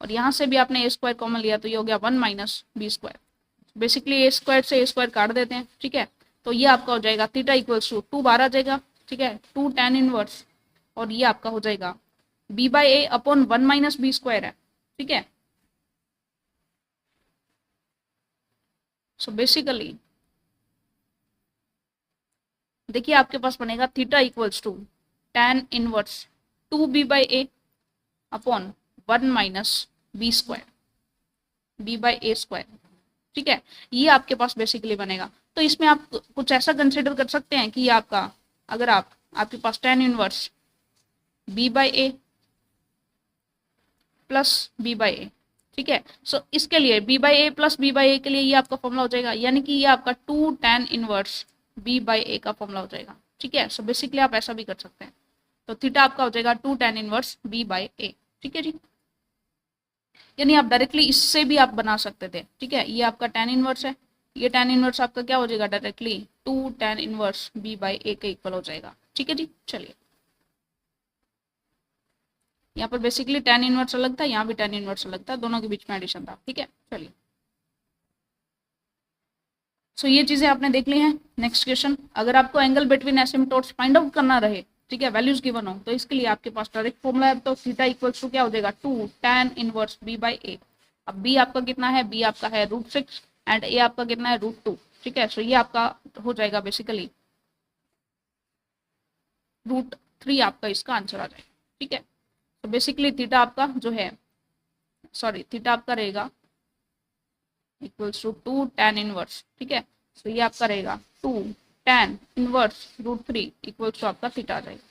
और यहाँ से भी आपने ए स्क्वायर कॉमन लिया तो ये हो गया 1 माइनस बी स्क्वायर। बेसिकली ए स्क्वायर से ए स्क्वायर काट देते हैं। ठीक है, तो ये आपका हो जाएगा थीटा इक्वल्स टू 2 बार आ जाएगा। ठीक है, 2 tan इनवर्स, और ये आपका हो जाएगा b by a upon 1 minus B square है। ठीक है, सो बेसिकली देखिए आपके पास बनेगा theta equals to tan inverse 2b by a upon 1 minus B square, b by A square. ठीक है, ये आपके पास बेसिकली बनेगा। तो इसमें आप कुछ ऐसा कंसिडर कर सकते हैं कि आपका, अगर आपके पास tan inverse B by A plus B by A. ठीक है, सो इसके लिए B by A plus B by A के लिए ये आपका फॉर्मूला हो जाएगा, यानी कि ये आपका 2 tan इनवर्स बी बाई ए का फॉर्मूला हो जाएगा। ठीक है, सो बेसिकली आप ऐसा भी कर सकते हैं। तो थीटा आपका हो जाएगा 2 tan inverse B by A. ठीक है जी, यानी आप डायरेक्टली इससे भी आप बना सकते थे। ठीक है, ये आपका tan इनवर्स है, ये tan इनवर्स आपका क्या हो जाएगा, directly 2 tan inverse B by A के इक्वल हो जाएगा। ठीक है जी, चलिए यहाँ पर बेसिकली tan इनवर्स अलग था, यहाँ भी tan इनवर्स अलग था, दोनों के बीच में एडिशन था। ठीक है, चलिए सो ये चीजें आपने देख ली हैं। नेक्स्ट क्वेश्चन, अगर आपको angle between asymptotes find out करना रहे, ठीक है, वैल्यूज गिवन हो, तो इसके लिए आपके पास डायरेक्ट फॉर्मूला है। तो थीटा इक्वल्स टू क्या हो जाएगा, 2 tan इनवर्स बी बाई ए। अब बी आपका कितना है, बी आपका है √6 एंड ए आपका कितना है √2। ठीक है, सो ये आपका हो जाएगा बेसिकली √3 आपका इसका आंसर आ जाएगा। ठीक है, तो बेसिकली थीटा आपका जो है, सॉरी थीटा आपका रहेगा इक्वल्स टू 2 tan इनवर्स। ठीक है, तो ये आपका रहेगा 2 tan इनवर्स √3 इक्वल्स टू आपका थीटा आ जाएगा।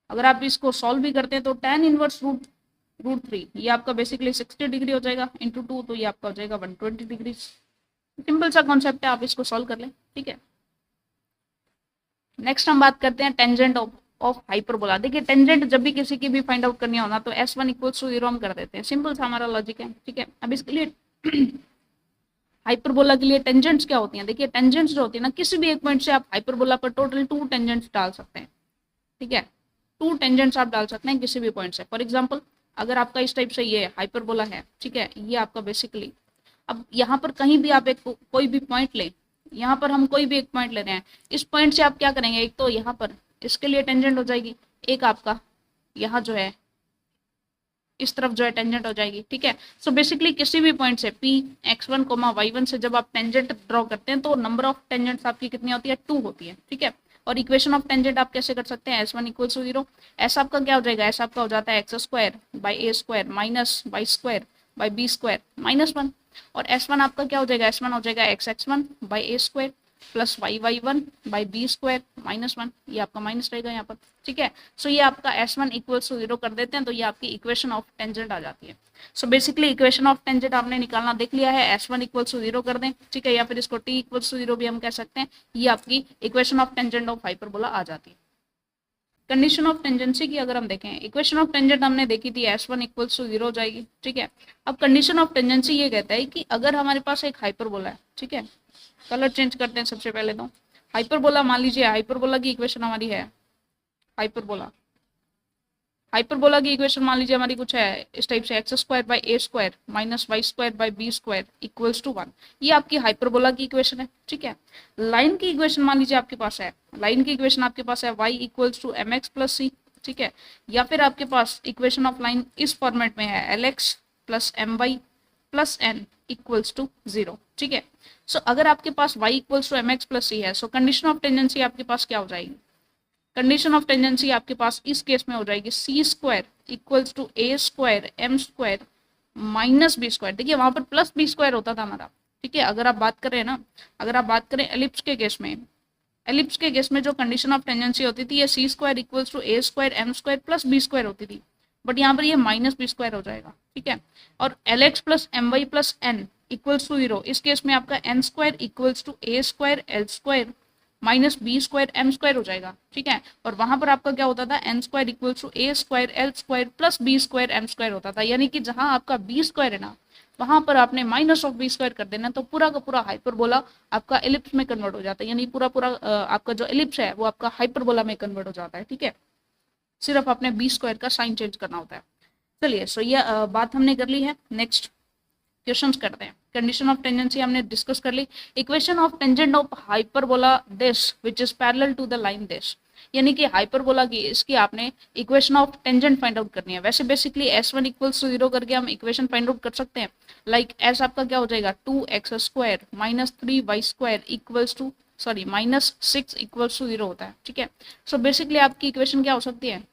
अगर आप इसको सॉल्व भी करते हैं तो tan इनवर्स √3 ये आपका बेसिकली 60 डिग्री हो जाएगा इंटू 2, तो ये आपका हो जाएगा 120 डिग्री। सिंपल सा कॉन्सेप्ट है, आप इसको सॉल्व कर लें। ठीक है, नेक्स्ट हम बात करते हैं टेंजेंट ऑफ हाइपरबोला। देखिए टेंजेंट जब भी किसी की भी फाइंड आउट करनी हो ना, तो S1 इक्वल्स टू 0 हम कर देते हैं। सिंपल सा हमारा लॉजिक है। ठीक है, अब इसके लिए हाइपरबोला के लिए टेंजेंट्स क्या होती हैं, देखिए टेंजेंट्स जो होती है ना, किसी भी एक पॉइंट से आप हाइपरबोला पर टोटल 2 टेंजेंट्स डाल सकते हैं। ठीक है, 2 टेंजेंट्स आप डाल सकते हैं किसी भी पॉइंट से। फॉर एग्जाम्पल अगर आपका इस टाइप से ये हाइपरबोला है, ठीक है, ये आपका बेसिकली, अब यहाँ पर कहीं भी आप एक कोई भी पॉइंट लें, यहाँ पर हम कोई भी एक पॉइंट ले रहे हैं, इस पॉइंट से आप क्या करेंगे, एक तो यहाँ पर इसके लिए टेंजेंट हो जाएगी, एक आपका यहाँ जो है इस तरफ जो है टेंजेंट हो जाएगी। ठीक है, सो बेसिकली किसी भी पॉइंट से P x1, y1 से जब आप टेंजेंट ड्रॉ करते हैं तो नंबर ऑफ टेंजेंट्स आपकी कितनी होती है, 2 होती है। ठीक है, और इक्वेशन ऑफ टेंजेंट आप कैसे कर सकते हैं, S1 इक्वल्स टू 0। एस आपका क्या हो जाएगा, एस आपका हो जाता है x² by A square minus y² by B square minus 1, और S1 आपका क्या हो जाएगा, S1 हो जाएगा x1 by A square plus y1 by B square minus 1, ये आपका माइनस रहेगा यहाँ पर। ठीक है, सो ये आपका S1 इक्वल्स टू 0 कर देते हैं, तो ये आपकी इक्वेशन ऑफ टेंजेंट आ जाती है। So basically equation of tangent आपने निकालना देख लिया है, S1 इक्वल्स टू 0 कर दें। ठीक है, या फिर इसको T इक्वल्स टू 0 भी हम कह सकते हैं, ये आपकी equation of tangent of hyperbola आ जाती है। कंडीशन ऑफ टेंजेंसी की अगर हम देखें, इक्वेशन ऑफ टेंजेंट हमने देखी थी, S1 इक्वल्स टू 0 हो जाएगी। ठीक है, अब कंडीशन ऑफ टेंजेंसी ये कहता है कि अगर हमारे पास एक हाइपरबोला है, ठीक है, कलर चेंज करते हैं सबसे पहले। तो हाइपरबोला, मान लीजिए हाइपरबोला की इक्वेशन हमारी है, हाइपरबोला की इक्वेशन मान लीजिए हमारी कुछ है इस टाइप से, x² by A square minus y² by B square equals to 1, ये आपकी हाइपरबोला की इक्वेशन है। ठीक है, लाइन की इक्वेशन मान लीजिए आपके पास है, लाइन की इक्वेशन आपके पास है y equals to mx plus C. ठीक है, या फिर आपके पास इक्वेशन ऑफ लाइन इस फॉर्मेट में है lx plus my plus n equals to 0। ठीक है, सो अगर आपके पास y equals to mx plus C है, सो कंडीशन ऑफ टेंजेंसी आपके पास क्या हो जाएगी, कंडीशन ऑफ टेंजेंसी आपके पास इस केस में हो जाएगी c² equals to a² m² minus b²। देखिए वहां पर प्लस b² होता था हमारा। ठीक है, अगर आप बात करें ना, अगर आप बात करें एलिप्स के केस में, एलिप्स के केस में जो कंडीशन ऑफ टेंजेंसी होती थी ये C square equals to A square M square plus B square होती थी, बट यहाँ पर ये माइनस बी स्क्वायर हो जाएगा, ठीक है। और l x plus m y plus n equals to 0, इस केस में आपका n square equals to A square l square minus B square M square हो जाएगा, ठीक है। और वहां पर आपका क्या होता था, n square equals to A square l square plus B square M square होता था, यानी कि जहां आपका बी स्क्वायर है ना वहां पर आपने माइनस ऑफ बी स्क्वायर कर देना, तो पूरा का पूरा हाइपरबोला आपका एलिप्स में कन्वर्ट हो जाता है, यानी पूरा पूरा आपका जो एलिप्स है वो आपका हाइपरबोला में कन्वर्ट हो जाता है, ठीक है। सिर्फ आपने बी स्क्वायर का साइन चेंज करना होता है। चलिए, सो ये बात हमने कर ली है। नेक्स्ट क्वेश्चंस करते हैं। कंडीशन ऑफ टेंजेंसी हमने डिस्कस कर ली। Equation of tangent of hyperbola this which is parallel to the line this, यानी कि हाइपरबोला की इसकी आपने equation of tangent find out करनी है। वैसे बेसिकली s1 इक्वल्स टू 0 करके हम इक्वेशन फाइंड आउट कर सकते हैं। लाइक s आपका क्या हो जाएगा, 2x square minus 3y square equals to minus 6 equals to 0 होता है, ठीक है। सो बेसिकली आपकी इक्वेशन क्या हो सकती है,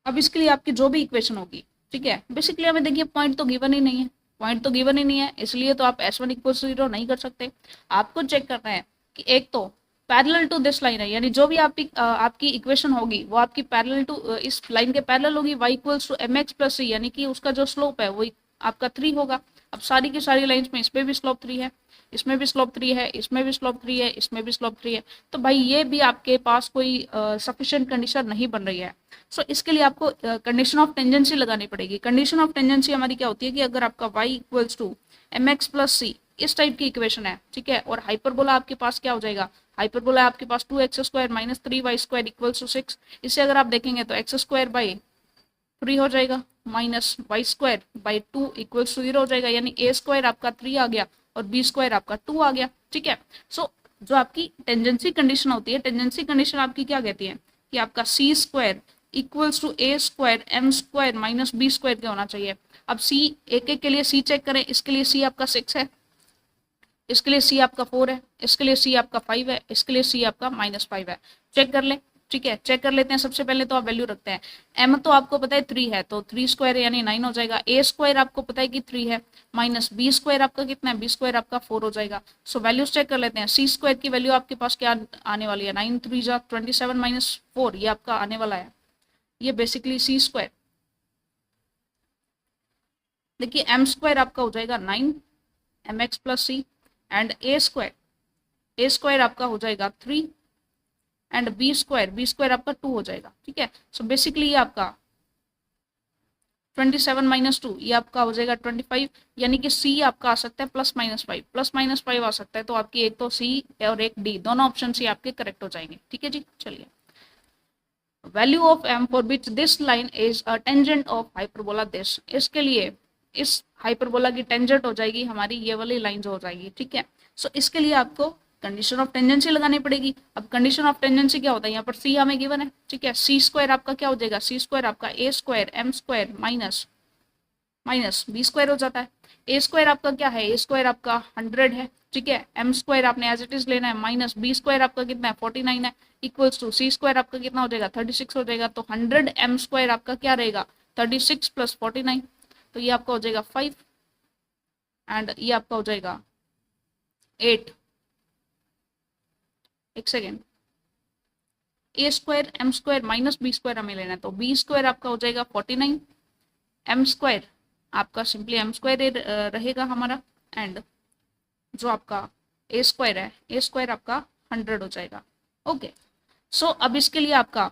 अब इसके लिए आपकी जो भी इक्वेशन होगी, ठीक है। बेसिकली हमें देखिए पॉइंट तो गिवन ही नहीं है, पॉइंट तो गिवन ही नहीं है, इसलिए तो आप s1 इक्वल टू 0 नहीं कर सकते। आपको चेक करना है कि एक तो पैरेलल टू दिस लाइन है, यानी जो भी आपकी इक्वेशन होगी वो आपकी पैरेलल टू इस लाइन के पैरेलल होगी, y equals to mx plus c, यानी कि उसका जो स्लोप है वो आपका 3 होगा। अब सारी की सारी लाइंस में इसमें भी स्लोप 3 है, इसमें भी स्लोप 3 है, इसमें भी स्लोप 3 है, इसमें भी स्लोप 3 है, तो भाई ये भी आपके पास कोई सफिशिएंट कंडीशन नहीं बन रही है। सो इसके लिए आपको कंडीशन ऑफ टेंजेंसी लगानी पड़ेगी। कंडीशन ऑफ टेंजेंसी हमारी क्या होती है कि अगर आपका y equals to mx plus c इस टाइप की इक्वेशन है, ठीक है, और हाइपरबोला आपके पास क्या हो जाएगा, हाइपरबोला आपके पास 2x square minus 3y square equals to 6, इसे अगर आप देखेंगे तो x स्क्वायर बाई 3 हो जाएगा minus Y square by 2 equals to 0 हो जाएगा, यानी a स्क्वायर आपका 3 आ गया और b स्क्वायर आपका 2 आ गया, ठीक है। सो जो आपकी टेंजेंसी कंडीशन होती है, टेंजेंसी कंडीशन आपकी क्या कहती है कि आपका c square equals to A square M square minus B square क्या होना चाहिए। अब c एक एक के लिए c चेक करें, इसके लिए c आपका 6 है, इसके लिए c आपका 4 है, इसके लिए c आपका 5 है, इसके लिए c आपका -5 है। चेक कर ले, ठीक है, चेक कर लेते हैं। सबसे पहले तो आप वैल्यू रखते हैं, m तो आपको पता है 3 है, तो 3 स्क्वायर यानी 9 हो जाएगा। a स्क्वायर आपको पता है कि 3 है, माइनस बी स्क्वायर आपका कितना है, बी स्क्वायर आपका 4 हो जाएगा। सो वैल्यूज चेक कर लेते हैं। c स्क्वायर की वैल्यू आपके पास क्या आने वाली है, 9 3 जा 27 माइनस 4, ये आपका आने वाला है, ये बेसिकली c स्क्वायर। देखिए m स्क्वायर आपका हो जाएगा 9 mx plus c and a square आपका हो जाएगा 3 एंड बी स्क्वायर आपका 2 हो जाएगा, ठीक है। सो बेसिकली ये आपका 27 माइनस 2 ये आपका हो जाएगा 25, यानी कि c आपका आ सकता है +-5 आ सकता है, तो आपकी एक तो c और एक d दोनों ऑप्शन ही आपके करेक्ट हो जाएंगे, ठीक है जी। चलिए, value of m for which this line is a tangent of hyperbola this, इसके लिए इस हाइपरबोला की टेंजेंट हो जाएगी हमारी ये वाली लाइन जो हो जाएगी, ठीक है। सो इसके लिए आपको कंडीशन ऑफ टेंजेंसी लगानी पड़ेगी। अब कंडीशन ऑफ टेंजेंसी क्या होता है, यहाँ पर c हमें गिवन है, ठीक है। c स्क्वायर आपका क्या हो जाएगा, c स्क्वायर आपका a square M square minus B square हो जाता है। a स्क्वायर आपका क्या है, a स्क्वायर आपका 100 है, ठीक है। m स्क्वायर आपने एज इट इज लेना है, माइनस बी स्क्वायर आपका कितना है 49 है, इक्वल्स टू c स्क्वायर आपका कितना हो जाएगा 36 हो जाएगा। तो 100 m स्क्वायर आपका क्या रहेगा 36 प्लस 49, तो ये आपका हो जाएगा 5 एंड ये आपका हो जाएगा 8। एक second, a square M square minus B square हमें लेना है, तो बी स्क्वायर आपका हो जाएगा 49, m स्क्वायर आपका सिंपली m स्क्वायर रहेगा हमारा, एंड जो आपका a स्क्वायर है a स्क्वायर आपका 100 हो जाएगा। ओके, सो अब इसके लिए आपका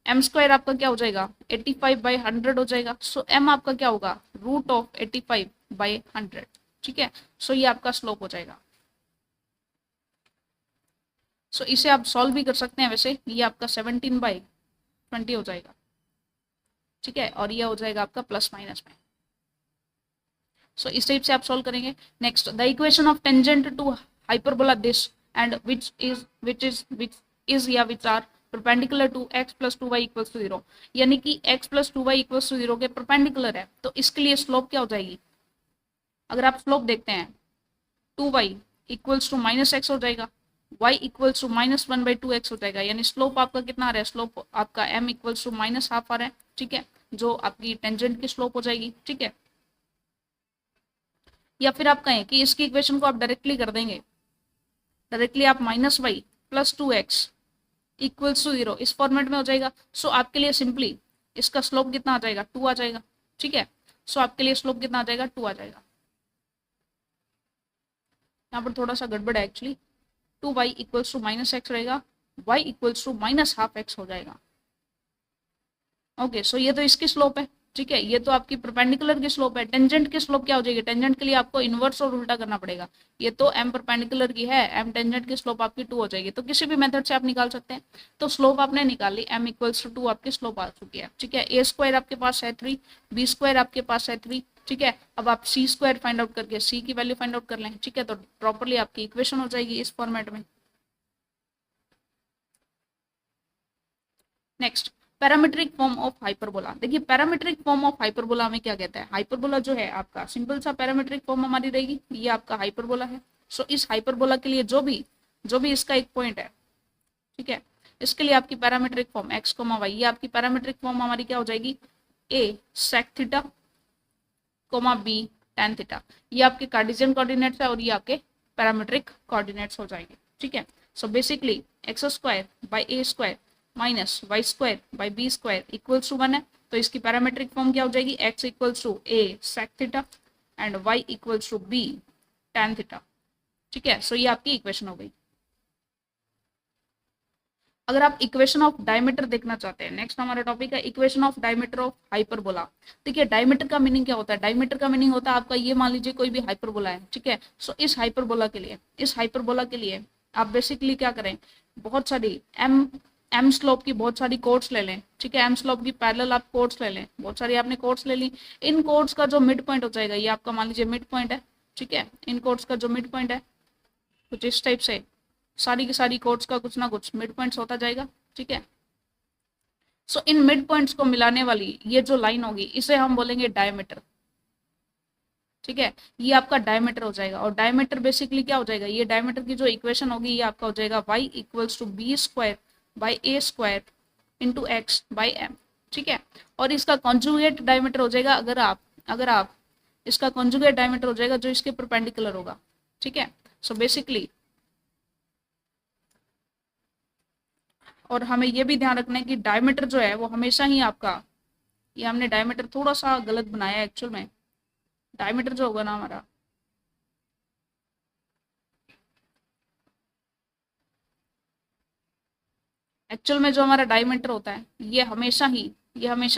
m स्क्वायर आपका क्या हो जाएगा 85/100 हो जाएगा। सो m आपका क्या होगा √85/100, ठीक है। सो ये आपका स्लोप हो जाएगा। सो इसे आप सॉल्व भी कर सकते हैं, वैसे ये आपका 17/20 हो जाएगा, ठीक है, और ये हो जाएगा आपका प्लस माइनस में। सो इस टाइप से आप सॉल्व करेंगे। Next, the equation of tangent to hyperbola this and which is या which are perpendicular to x plus 2y equals to 0, यानी कि x plus 2y equals to 0 के परपेंडिकुलर है, तो इसके लिए स्लोप क्या हो जाएगी। अगर आप स्लोप देखते हैं 2y इक्वल्स टू -x हो जाएगा, y इक्वल्स टू -1/2x हो जाएगा, यानी स्लोप आपका कितना आ रहा है, स्लोप आपका m इक्वल्स टू -1/2 आ रहा है, ठीक है, जो आपकी टेंजेंट की स्लोप हो जाएगी, ठीक है। या फिर आप कहें कि इसकी इक्वेशन को आप डायरेक्टली कर देंगे, डायरेक्टली आप minus y plus 2x equals to 0 इस फॉर्मेट में हो जाएगा। सो आपके लिए सिंपली इसका स्लोप कितना आ जाएगा, 2 आ जाएगा। ठीक है, सो आपके लिए स्लोप कितना आ जाएगा, 2 आ जाएगा। यहाँ पर थोड़ा सा गड़बड़ है actually, 2y equals to minus x रहेगा, y equals to minus half x हो जाएगा। ओके, सो ये तो इसकी स्लोप है। ठीक है, ये तो आपकी परपेंडिकुलर की स्लोप है। टेंजेंट की स्लोप क्या हो जाएगी, टेंजेंट के लिए आपको इन्वर्स और उल्टा करना पड़ेगा। ये तो m परपेंडिकुलर की है, m टेंजेंट की स्लोप आपकी 2 हो जाएगी। तो किसी भी मेथड से आप निकाल सकते हैं। तो स्लोप आपने निकाल ली, m इक्वल्स टू 2 आपकी स्लोप आ चुकी है। ठीक है, a स्क्वायर आपके पास है 3, b स्क्वायर आपके पास है 3। ठीक है, अब आप c स्क्वायर फाइंड आउट करके c की वैल्यू फाइंड आउट कर लें। ठीक है, तो प्रॉपरली आपकी इक्वेशन हो जाएगी इस फॉर्मेट में। Next, parametric form of hyperbola. देखिए पैरामीट्रिक फॉर्म ऑफ हाइपरबोला में क्या कहता है, हाइपरबोला जो है आपका सिंपल सा पैरामीट्रिक फॉर्म हमारी रहेगी, ये आपका हाइपरबोला है। सो इस हाइपरबोला के लिए जो भी इसका एक पॉइंट है, ठीक है, इसके लिए आपकी parametric form x comma y, ये आपकी पैरामीट्रिक फॉर्म हमारी क्या हो जाएगी, a sec theta comma b tan theta. ये आपके कार्टेशियन कोऑर्डिनेट्स है और ये आपके पैरामीट्रिक कोऑर्डिनेट्स हो जाएंगे। ठीक है, so basically x square by A square minus Y square by B square equals to 1 है। तो इसकी पैरामीट्रिक फॉर्म क्या हो जाएगी, x equals to a sec theta and y equals to b tan theta. ठीक है, सो ये आपकी इक्वेशन हो गई। अगर आप इक्वेशन ऑफ डायमीटर देखना चाहते हैं, नेक्स्ट हमारा टॉपिक है equation of diameter of hyperbola. देखिए डायमीटर का मीनिंग क्या होता है, डायमीटर का मीनिंग होता है आपका, ये मान लीजिए कोई भी हाइपरबोला है। ठीक है, सो इस हाइपरबोला के लिए आप बेसिकली क्या करें, बहुत सारी एम स्लोप की बहुत सारी कोड्स ले लें। ठीक है, एम स्लोप की पैरेलल आप कोड्स ले लें, बहुत सारी आपने कोड्स ले ली। इन कोड्स का जो मिड पॉइंट हो जाएगा, ये आपका मान लीजिए मिड पॉइंट है। ठीक है, इन कोड्स का जो मिड पॉइंट है कुछ इस टाइप से, सारी की सारी कोड्स का कुछ ना कुछ मिड पॉइंट्स होता जाएगा। ठीक है, सो इन मिड पॉइंट्स को मिलाने वाली ये जो लाइन होगी इसे हम बोलेंगे डायमीटर। ठीक है, ये आपका डायमीटर हो जाएगा। और डायमीटर बेसिकली क्या हो जाएगा, ये डायमीटर की जो इक्वेशन होगी ये आपका हो जाएगा y equals to b square by A square into x by m. ठीक है, और इसका कॉन्जुगेट डायमीटर हो जाएगा, अगर आप इसका कॉन्जुगेट डायमीटर हो जाएगा जो इसके परपेंडिकुलर होगा। ठीक है, सो बेसिकली, और हमें ये भी ध्यान रखना है कि डायमीटर जो है वो हमेशा ही आपका, ये हमने डायमीटर थोड़ा सा गलत बनाया है एक्चुअल में। डायमीटर जो होगा ना हमारा, एक्चुअल में जो हमारा डायमीटर होता है ये हमेशा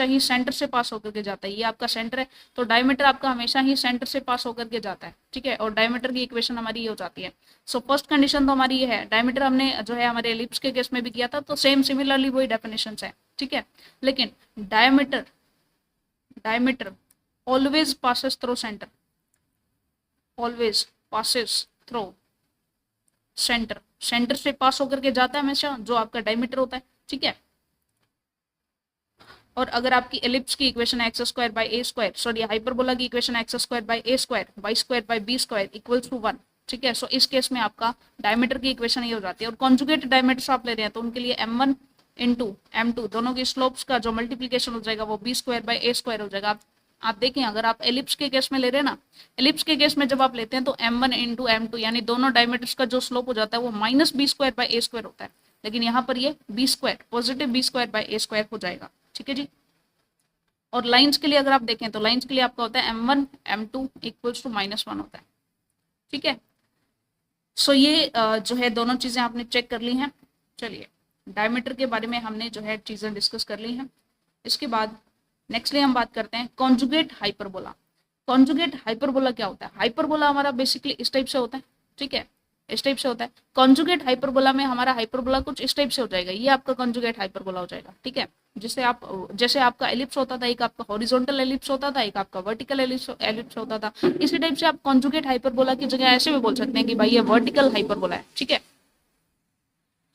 ही सेंटर से पास होकर के जाता है। ये आपका सेंटर है, तो डायमीटर आपका हमेशा ही सेंटर से पास होकर के जाता है। ठीक है, और डायमीटर की इक्वेशन हमारी ये हो जाती है। सो फर्स्ट कंडीशन तो हमारी ये है, डायमीटर हमने जो है हमारे एलिप्स के केस में भी किया था, तो सेम सिमिलरली वही डेफिनेशन है। ठीक है, लेकिन diameter always passes through centre, always passes through centre, centre से पास होकर के जाता है हमेशा जो आपका डायमीटर होता है। ठीक है, और अगर आपकी एलिप्स की equation x square by A square, sorry hyperbola की equation x square by A square y square by B square equals to 1। ठीक है, सो इस केस में आपका डायमीटर की इक्वेशन ये हो जाती है। और कॉन्जुगेट डायमीटर आप ले रहे हैं तो उनके लिए m1 इंटू m2 दोनों की स्लोप्स का जो मल्टीप्लीकेशन हो जाएगा वो b square by A square हो जाएगा। आप देखें, अगर आप एलिप्स के केस में ले रहे हैं ना, एलिप्स के केस में जब आप लेते हैं तो m1 इंटू m2 यानी दोनों डायमीटर्स का जो स्लोप हो जाता है वो minus B square by A square होता है, लेकिन यहाँ पर ये b square positive b square by A square हो जाएगा। ठीक है जी, और लाइंस के लिए अगर आप देखें तो लाइंस के लिए आपका होता है m1 m2 इक्वल्स टू -1 होता है। ठीक है, सो ये जो है दोनों चीजें आपने चेक कर ली हैं। चलिए, डायमीटर के बारे में हमने जो है चीजें डिस्कस कर ली हैं। इसके बाद नेक्स्टली हम बात करते हैं कॉन्जुगेट हाइपरबोला। कॉन्जुगेट हाइपरबोला क्या होता है, हाइपरबोला हमारा बेसिकली इस टाइप से होता है। ठीक है, इस टाइप से होता है। कॉन्जुगेट हाइपरबोला में हमारा हाइपरबोला कुछ इस टाइप से हो जाएगा, ये आपका कॉन्जुगेट हाइपरबोला हो जाएगा। ठीक है, जैसे आपका एलिप्स होता था, एक आपका हॉरिजॉन्टल एलिप्स होता था, एक आपका वर्टिकल एलिप्स होता था, इसी टाइप से आप कॉन्जुगेट हाइपरबोला की जगह ऐसे भी बोल सकते हैं कि भाई ये वर्टिकल हाइपरबोला है। ठीक है,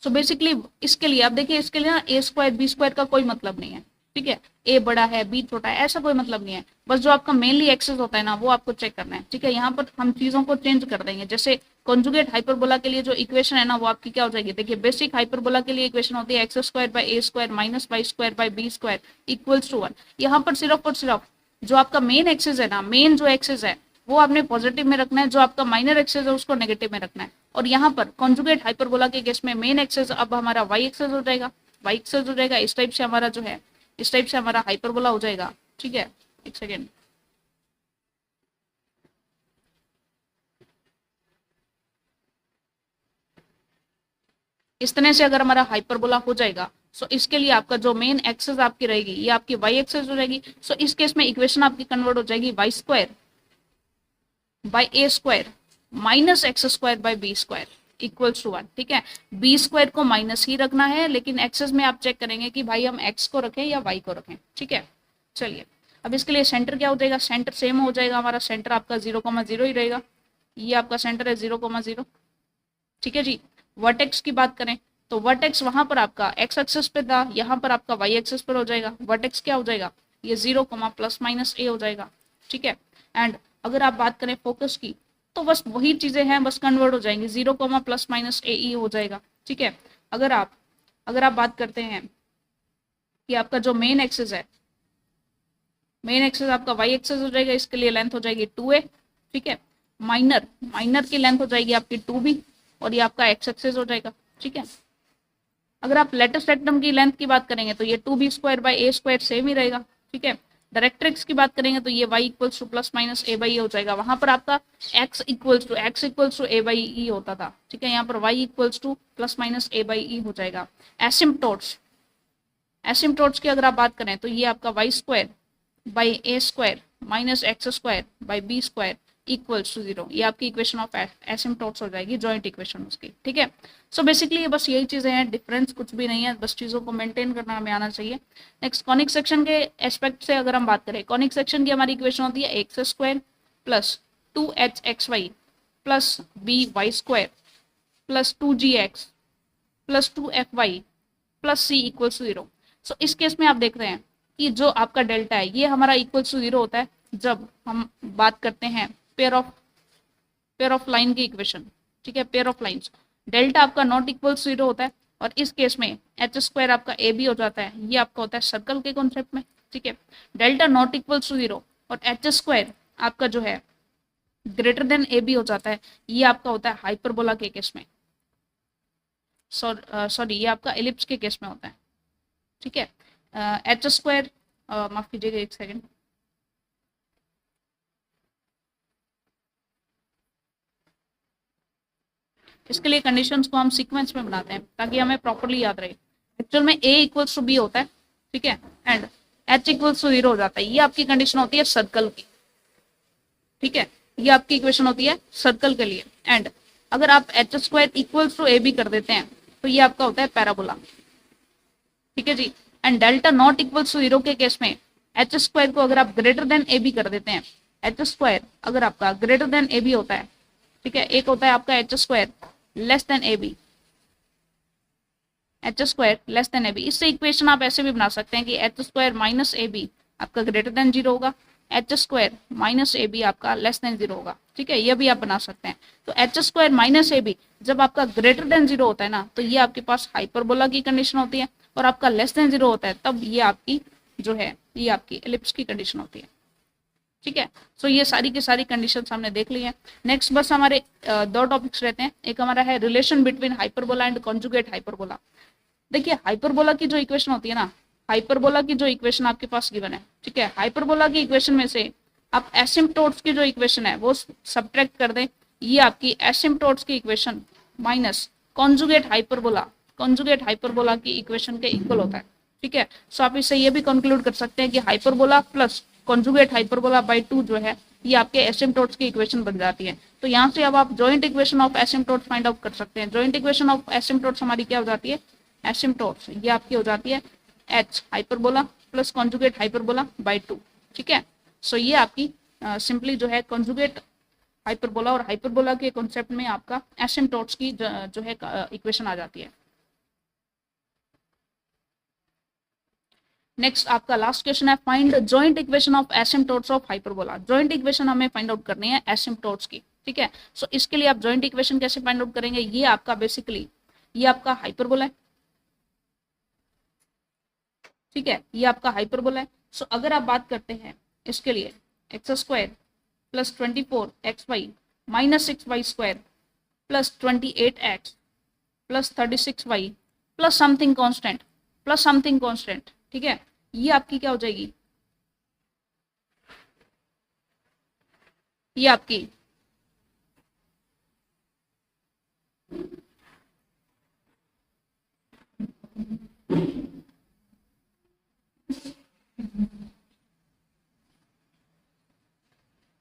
सो बेसिकली इसके लिए आप देखिए, इसके लिए ना ए स्क्वायर बी स्क्वायर का कोई मतलब नहीं है। ठीक है, ए बड़ा है बी छोटा है ऐसा कोई मतलब नहीं है, बस जो आपका मेनली एक्सेस होता है ना वो आपको चेक करना है। ठीक है, यहाँ पर हम चीजों को चेंज कर देंगे। जैसे कॉन्जुगेट हाइपरबोला के लिए जो इक्वेशन है ना वो आपकी क्या हो जाएगी, देखिए बेसिक हाइपरबोला के लिए इक्वेशन होती है x square by A square minus Y square by B square equals to 1। यहाँ पर सिर्फ और सिर्फ जो आपका मेन एक्सेस है ना, मेन जो एक्सेस है वो आपने पॉजिटिव में रखना है, जो आपका माइनर एक्सेस है उसको नेगेटिव में रखना है। और यहाँ पर कॉन्जुगेट हाइपरबोला के केस में मेन एक्सेस अब हमारा वाई एक्सेस हो जाएगा, वाई एक्सेस हो जाएगा। इस टाइप से हमारा जो है, इस टाइप से हमारा हाइपरबोला हो जाएगा। ठीक है, एक सेकेंड। इस तरह से अगर हमारा हाइपरबोला हो जाएगा, सो इसके लिए आपका जो मेन एक्सेस आपकी रहेगी ये आपकी वाई एक्सेस हो जाएगी। सो इस केस में इक्वेशन आपकी कन्वर्ट हो जाएगी y square by a square minus x square by b square equals to 1। ठीक है, बी स्क्वायर को माइनस ही रखना है, लेकिन एक्सेस में आप चेक करेंगे कि भाई हम एक्स को रखें या वाई को रखें। ठीक है, चलिए अब इसके लिए सेंटर क्या हो जाएगा, सेंटर सेम हो जाएगा हमारा, सेंटर आपका 0,0 ही रहेगा। ये आपका सेंटर है 0,0। ठीक है जी। वर्टेक्स की बात करें तो वर्टेक्स वहां पर आपका एक्स एक्सेस पे था, यहाँ पर आपका वाई एक्सेस पर हो जाएगा। वर्टेक्स क्या हो जाएगा, ये 0, प्लस माइनस ए हो जाएगा। ठीक है, एंड अगर आप बात करें फोकस की तो बस वही चीजें हैं, बस कन्वर्ट हो जाएंगी, 0, प्लस माइनस ए ई हो जाएगा। ठीक है, अगर आप बात करते हैं कि आपका जो मेन एक्सेस है, मेन एक्सेस आपका वाई एक्सेस हो जाएगा, इसके लिए लेंथ हो जाएगी 2a। ठीक है, माइनर की लेंथ हो जाएगी आपकी 2b, और ये आपका एक्स एक्सेस हो जाएगा। ठीक है, अगर आप लेटेस्ट एटम की लेंथ की बात करेंगे तो ये 2b square by A square same ही रहेगा। ठीक है, डायरेक्ट्रिक्स की बात करेंगे तो ये y equals to plus minus a by हो जाएगा। वहां पर आपका x equals to a by e होता था। ठीक है, यहाँ पर y equals to plus minus a by e हो जाएगा। एसिम्पटोट्स की अगर आप बात करें तो ये आपका y square by A square minus x square by B square equals to 0। ये आपकी इक्वेशन ऑफ एसिम्पटोट्स हो जाएगी, जॉइंट इक्वेशन उसकी। ठीक है, सो बेसिकली ये बस यही चीजें हैं, डिफरेंस कुछ भी नहीं है, बस चीजों को मेंटेन करना हमें आना चाहिए। नेक्स्ट कॉनिक सेक्शन के एस्पेक्ट से अगर हम बात करें, कॉनिक सेक्शन की हमारी इक्वेशन होती है x square plus 2hxy plus b y square plus 2gx plus 2fy plus c equals to 0। So इस केस में आप देख रहे हैं कि जो आपका डेल्टा है ये हमारा इक्वल्स टू 0 होता है जब हम बात करते हैं पेयर ऑफ लाइन की इक्वेशन। ठीक है, पेयर ऑफ लाइंस, डेल्टा आपका नॉट इक्वल्स 0 होता है, और इस केस में एच स्क्वायर आपका ए बी हो जाता है। ये आपका होता है सर्कल के कॉन्सेप्ट में। ठीक है, डेल्टा नॉट इक्वल्स टू 0 और एच स्क्वायर आपका जो है ग्रेटर देन ए बी हो जाता है, ये आपका होता है हाइपरबोला के केस में। सॉरी ये आपका एलिप्स के केस में होता है। ठीक है, एच स्क्वायर, माफ कीजिएगा एक सेकेंड, इसके लिए कंडीशंस को हम सीक्वेंस में बनाते हैं ताकि हमें प्रॉपर्ली याद रहे। एक्चुअल में ए इक्वल्स टू बी होता है। ठीक है, एंड एच इक्वल्स टू 0 हो जाता है। ये आपकी कंडीशन होती है सर्कल की। ठीक है, ये आपकी इक्वेशन होती है सर्कल के लिए। एंड अगर आप h square equals to a b कर देते हैं तो ये आपका होता है पैराबोला। ठीक है जी, and delta not equals to 0 के केस में एच स्क्वायर को अगर आप ग्रेटर देन ए बी कर देते हैं, एच स्क्वायर अगर आपका ग्रेटर देन ए बी होता है, ठीक है, एक होता है आपका h square less than a b, h square less than a b. इससे इक्वेशन आप ऐसे भी बना सकते हैं कि h square minus a b आपका ग्रेटर देन 0 होगा, h square minus a b आपका लेस देन 0 होगा। ठीक है, ये भी आप बना सकते हैं। तो h square minus a b जब आपका ग्रेटर देन 0 होता है ना, तो ये आपके पास हाइपरबोला की कंडीशन होती है, और आपका लेस देन 0 होता है तब ये आपकी जो है ये आपकी एलिप्स की कंडीशन होती है। ठीक है, सो ये सारी की सारी कंडीशन हमने देख ली है। नेक्स्ट बस हमारे दो टॉपिक्स रहते हैं। एक हमारा है relation between hyperbola and conjugate hyperbola. देखिए हाइपरबोला की जो इक्वेशन होती है ना, हाइपरबोला की जो इक्वेशन आपके पास गिवन है, ठीक है, हाइपरबोला की इक्वेशन में से आप एसिम्पटोट्स की जो इक्वेशन है वो सब्ट्रैक्ट कर दें, ये आपकी एसिम्पटोट्स की इक्वेशन माइनस कॉन्जुगेट हाइपरबोला की इक्वेशन के इक्वल होता है। ठीक है, सो आप इससे ये भी कंक्लूड कर सकते हैं कि hyperbola plus conjugate hyperbola by 2 जो है ये आपके एसिम्पटोट्स की इक्वेशन बन जाती है। तो यहाँ से अब आप joint equation of asymptotes find out कर सकते हैं। जॉइंट इक्वेशन ऑफ एसिम्पटोट्स हमारी क्या हो जाती है, एसिम्पटोट्स ये आपकी हो जाती है h hyperbola plus conjugate hyperbola by 2। ठीक है, सो ये आपकी सिंपली जो है कॉन्जुगेट हाइपरबोला और हाइपरबोला के कॉन्सेप्ट में आपका एसिम्पटोट्स की जो है इक्वेशन आ जाती है। नेक्स्ट आपका लास्ट क्वेश्चन है find joint equation of asymptotes of hyperbola. Joint equation हमें फाइंड आउट करनी है एसिम्पटोट्स की। ठीक है, सो इसके लिए आप जॉइंट इक्वेशन कैसे फाइंड आउट करेंगे, ये आपका बेसिकली ये आपका हाइपरबोला है। ठीक है, ये आपका हाइपरबोला है। सो अगर आप बात करते हैं इसके लिए x square plus 24xy minus 6y² plus 28x plus 36y plus something constant, ठीक है, ये आपकी क्या हो जाएगी, ये आपकी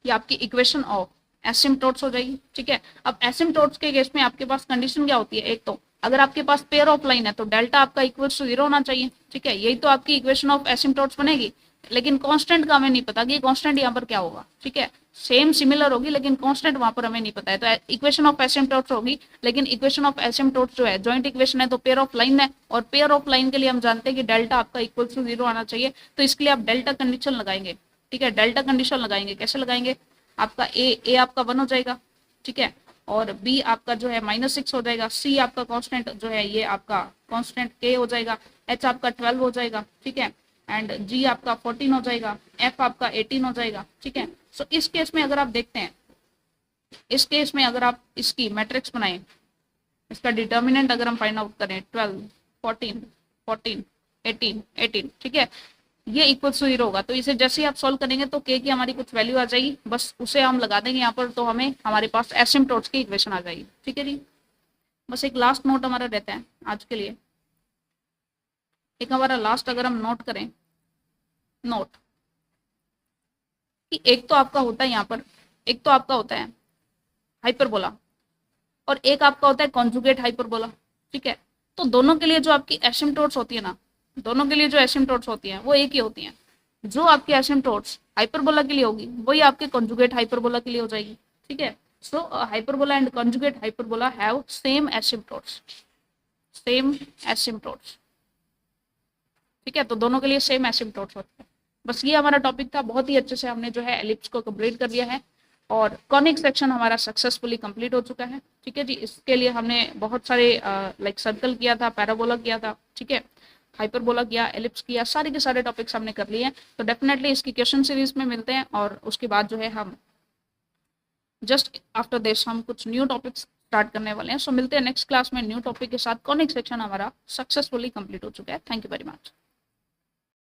ये आपकी इक्वेशन ऑफ एसिम्प्टोट्स हो जाएगी, ठीक है। अब एसिम्प्टोट्स के केस में आपके पास कंडीशन क्या होती है, एक तो अगर आपके पास पेयर ऑफ लाइन है तो डेल्टा आपका इक्वल टू 0 होना चाहिए, ठीक है, यही तो आपकी इक्वेशन ऑफ एसिम्प्टोट्स बनेगी। लेकिन कांस्टेंट का हमें नहीं पता कि कांस्टेंट यहाँ पर क्या होगा, ठीक है, सेम सिमिलर होगी लेकिन कांस्टेंट वहां पर हमें नहीं पता है, तो इक्वेशन ऑफ एसिम्प्टोट्स होगी। लेकिन इक्वेशन ऑफ एसिम्प्टोट्स जो है जॉइंट इक्वेशन है, तो पेयर ऑफ लाइन है, और पेयर ऑफ लाइन के लिए हम जानते हैं कि डेल्टा आपका इक्वल टू 0 आना चाहिए, तो इसके लिए आप डेल्टा कंडीशन लगाएंगे, ठीक है, डेल्टा कंडीशन लगाएंगे, कैसे लगाएंगे, आपका ए आपका 1 हो जाएगा, ठीक है, और बी आपका जो है -6 हो जाएगा, सी आपका कांस्टेंट जो है ये आपका कांस्टेंट के हो जाएगा, एच आपका 12 हो जाएगा, ठीक है, एंड जी आपका 14 हो जाएगा, एफ आपका 18 हो जाएगा, ठीक है। सो इस केस में अगर आप देखते हैं, इस केस में अगर आप इसकी मैट्रिक्स बनाएं, इसका डिटर्मिनेंट अगर हम फाइंड आउट करें 12 14 14 18 18, ठीक है, ये इक्वल टू 0 होगा, तो इसे जैसे ही आप सॉल्व करेंगे तो के की हमारी कुछ वैल्यू आ जाएगी, बस उसे हम लगा देंगे यहाँ पर, तो हमें हमारे पास एसिम्प्टोट्स की इक्वेशन आ जाएगी, ठीक है जी। बस एक लास्ट नोट हमारा रहता है आज के लिए, एक हमारा लास्ट अगर हम नोट करें, नोट कि एक तो आपका होता है यहाँ पर, एक तो आपका होता है हाइपरबोला और एक आपका होता है कॉन्जुगेट हाइपरबोला, ठीक है। तो दोनों के लिए जो आपकी एसिम्प्टोट्स होती है ना, दोनों के लिए जो एसिम्प्टोट्स होती हैं वो एक ही होती हैं, जो आपकी एसिम्प्टोट्स हाइपरबोला के लिए होगी वही आपके कॉन्जुगेट हाइपरबोला के लिए हो जाएगी, ठीक है। So hyperbola and conjugate hyperbola have same asymptotes, same asymptotes, ठीक है, तो दोनों के लिए सेम एसिम्प्टोट्स होते हैं। बस ये हमारा टॉपिक था, बहुत ही अच्छे से हमने जो है एलिप्स को कंप्लीट कर दिया है, और कॉनिक सेक्शन हमारा सक्सेसफुली कंप्लीट हो चुका है, ठीक है जी। इसके लिए हमने बहुत सारे लाइक सर्कल किया था, पैराबोला किया था, ठीक है, हाइपरबोला किया, एलिप्स किया, सारे के सारे टॉपिक्स हमने कर लिए हैं। तो डेफिनेटली इसकी क्वेश्चन सीरीज में मिलते हैं, और उसके बाद जो है हम जस्ट आफ्टर दिस हम कुछ न्यू टॉपिक्स स्टार्ट करने वाले हैं। सो मिलते हैं नेक्स्ट क्लास में न्यू टॉपिक के साथ। कॉनिक सेक्शन हमारा सक्सेसफुली कंप्लीट हो चुका है। Thank you very much.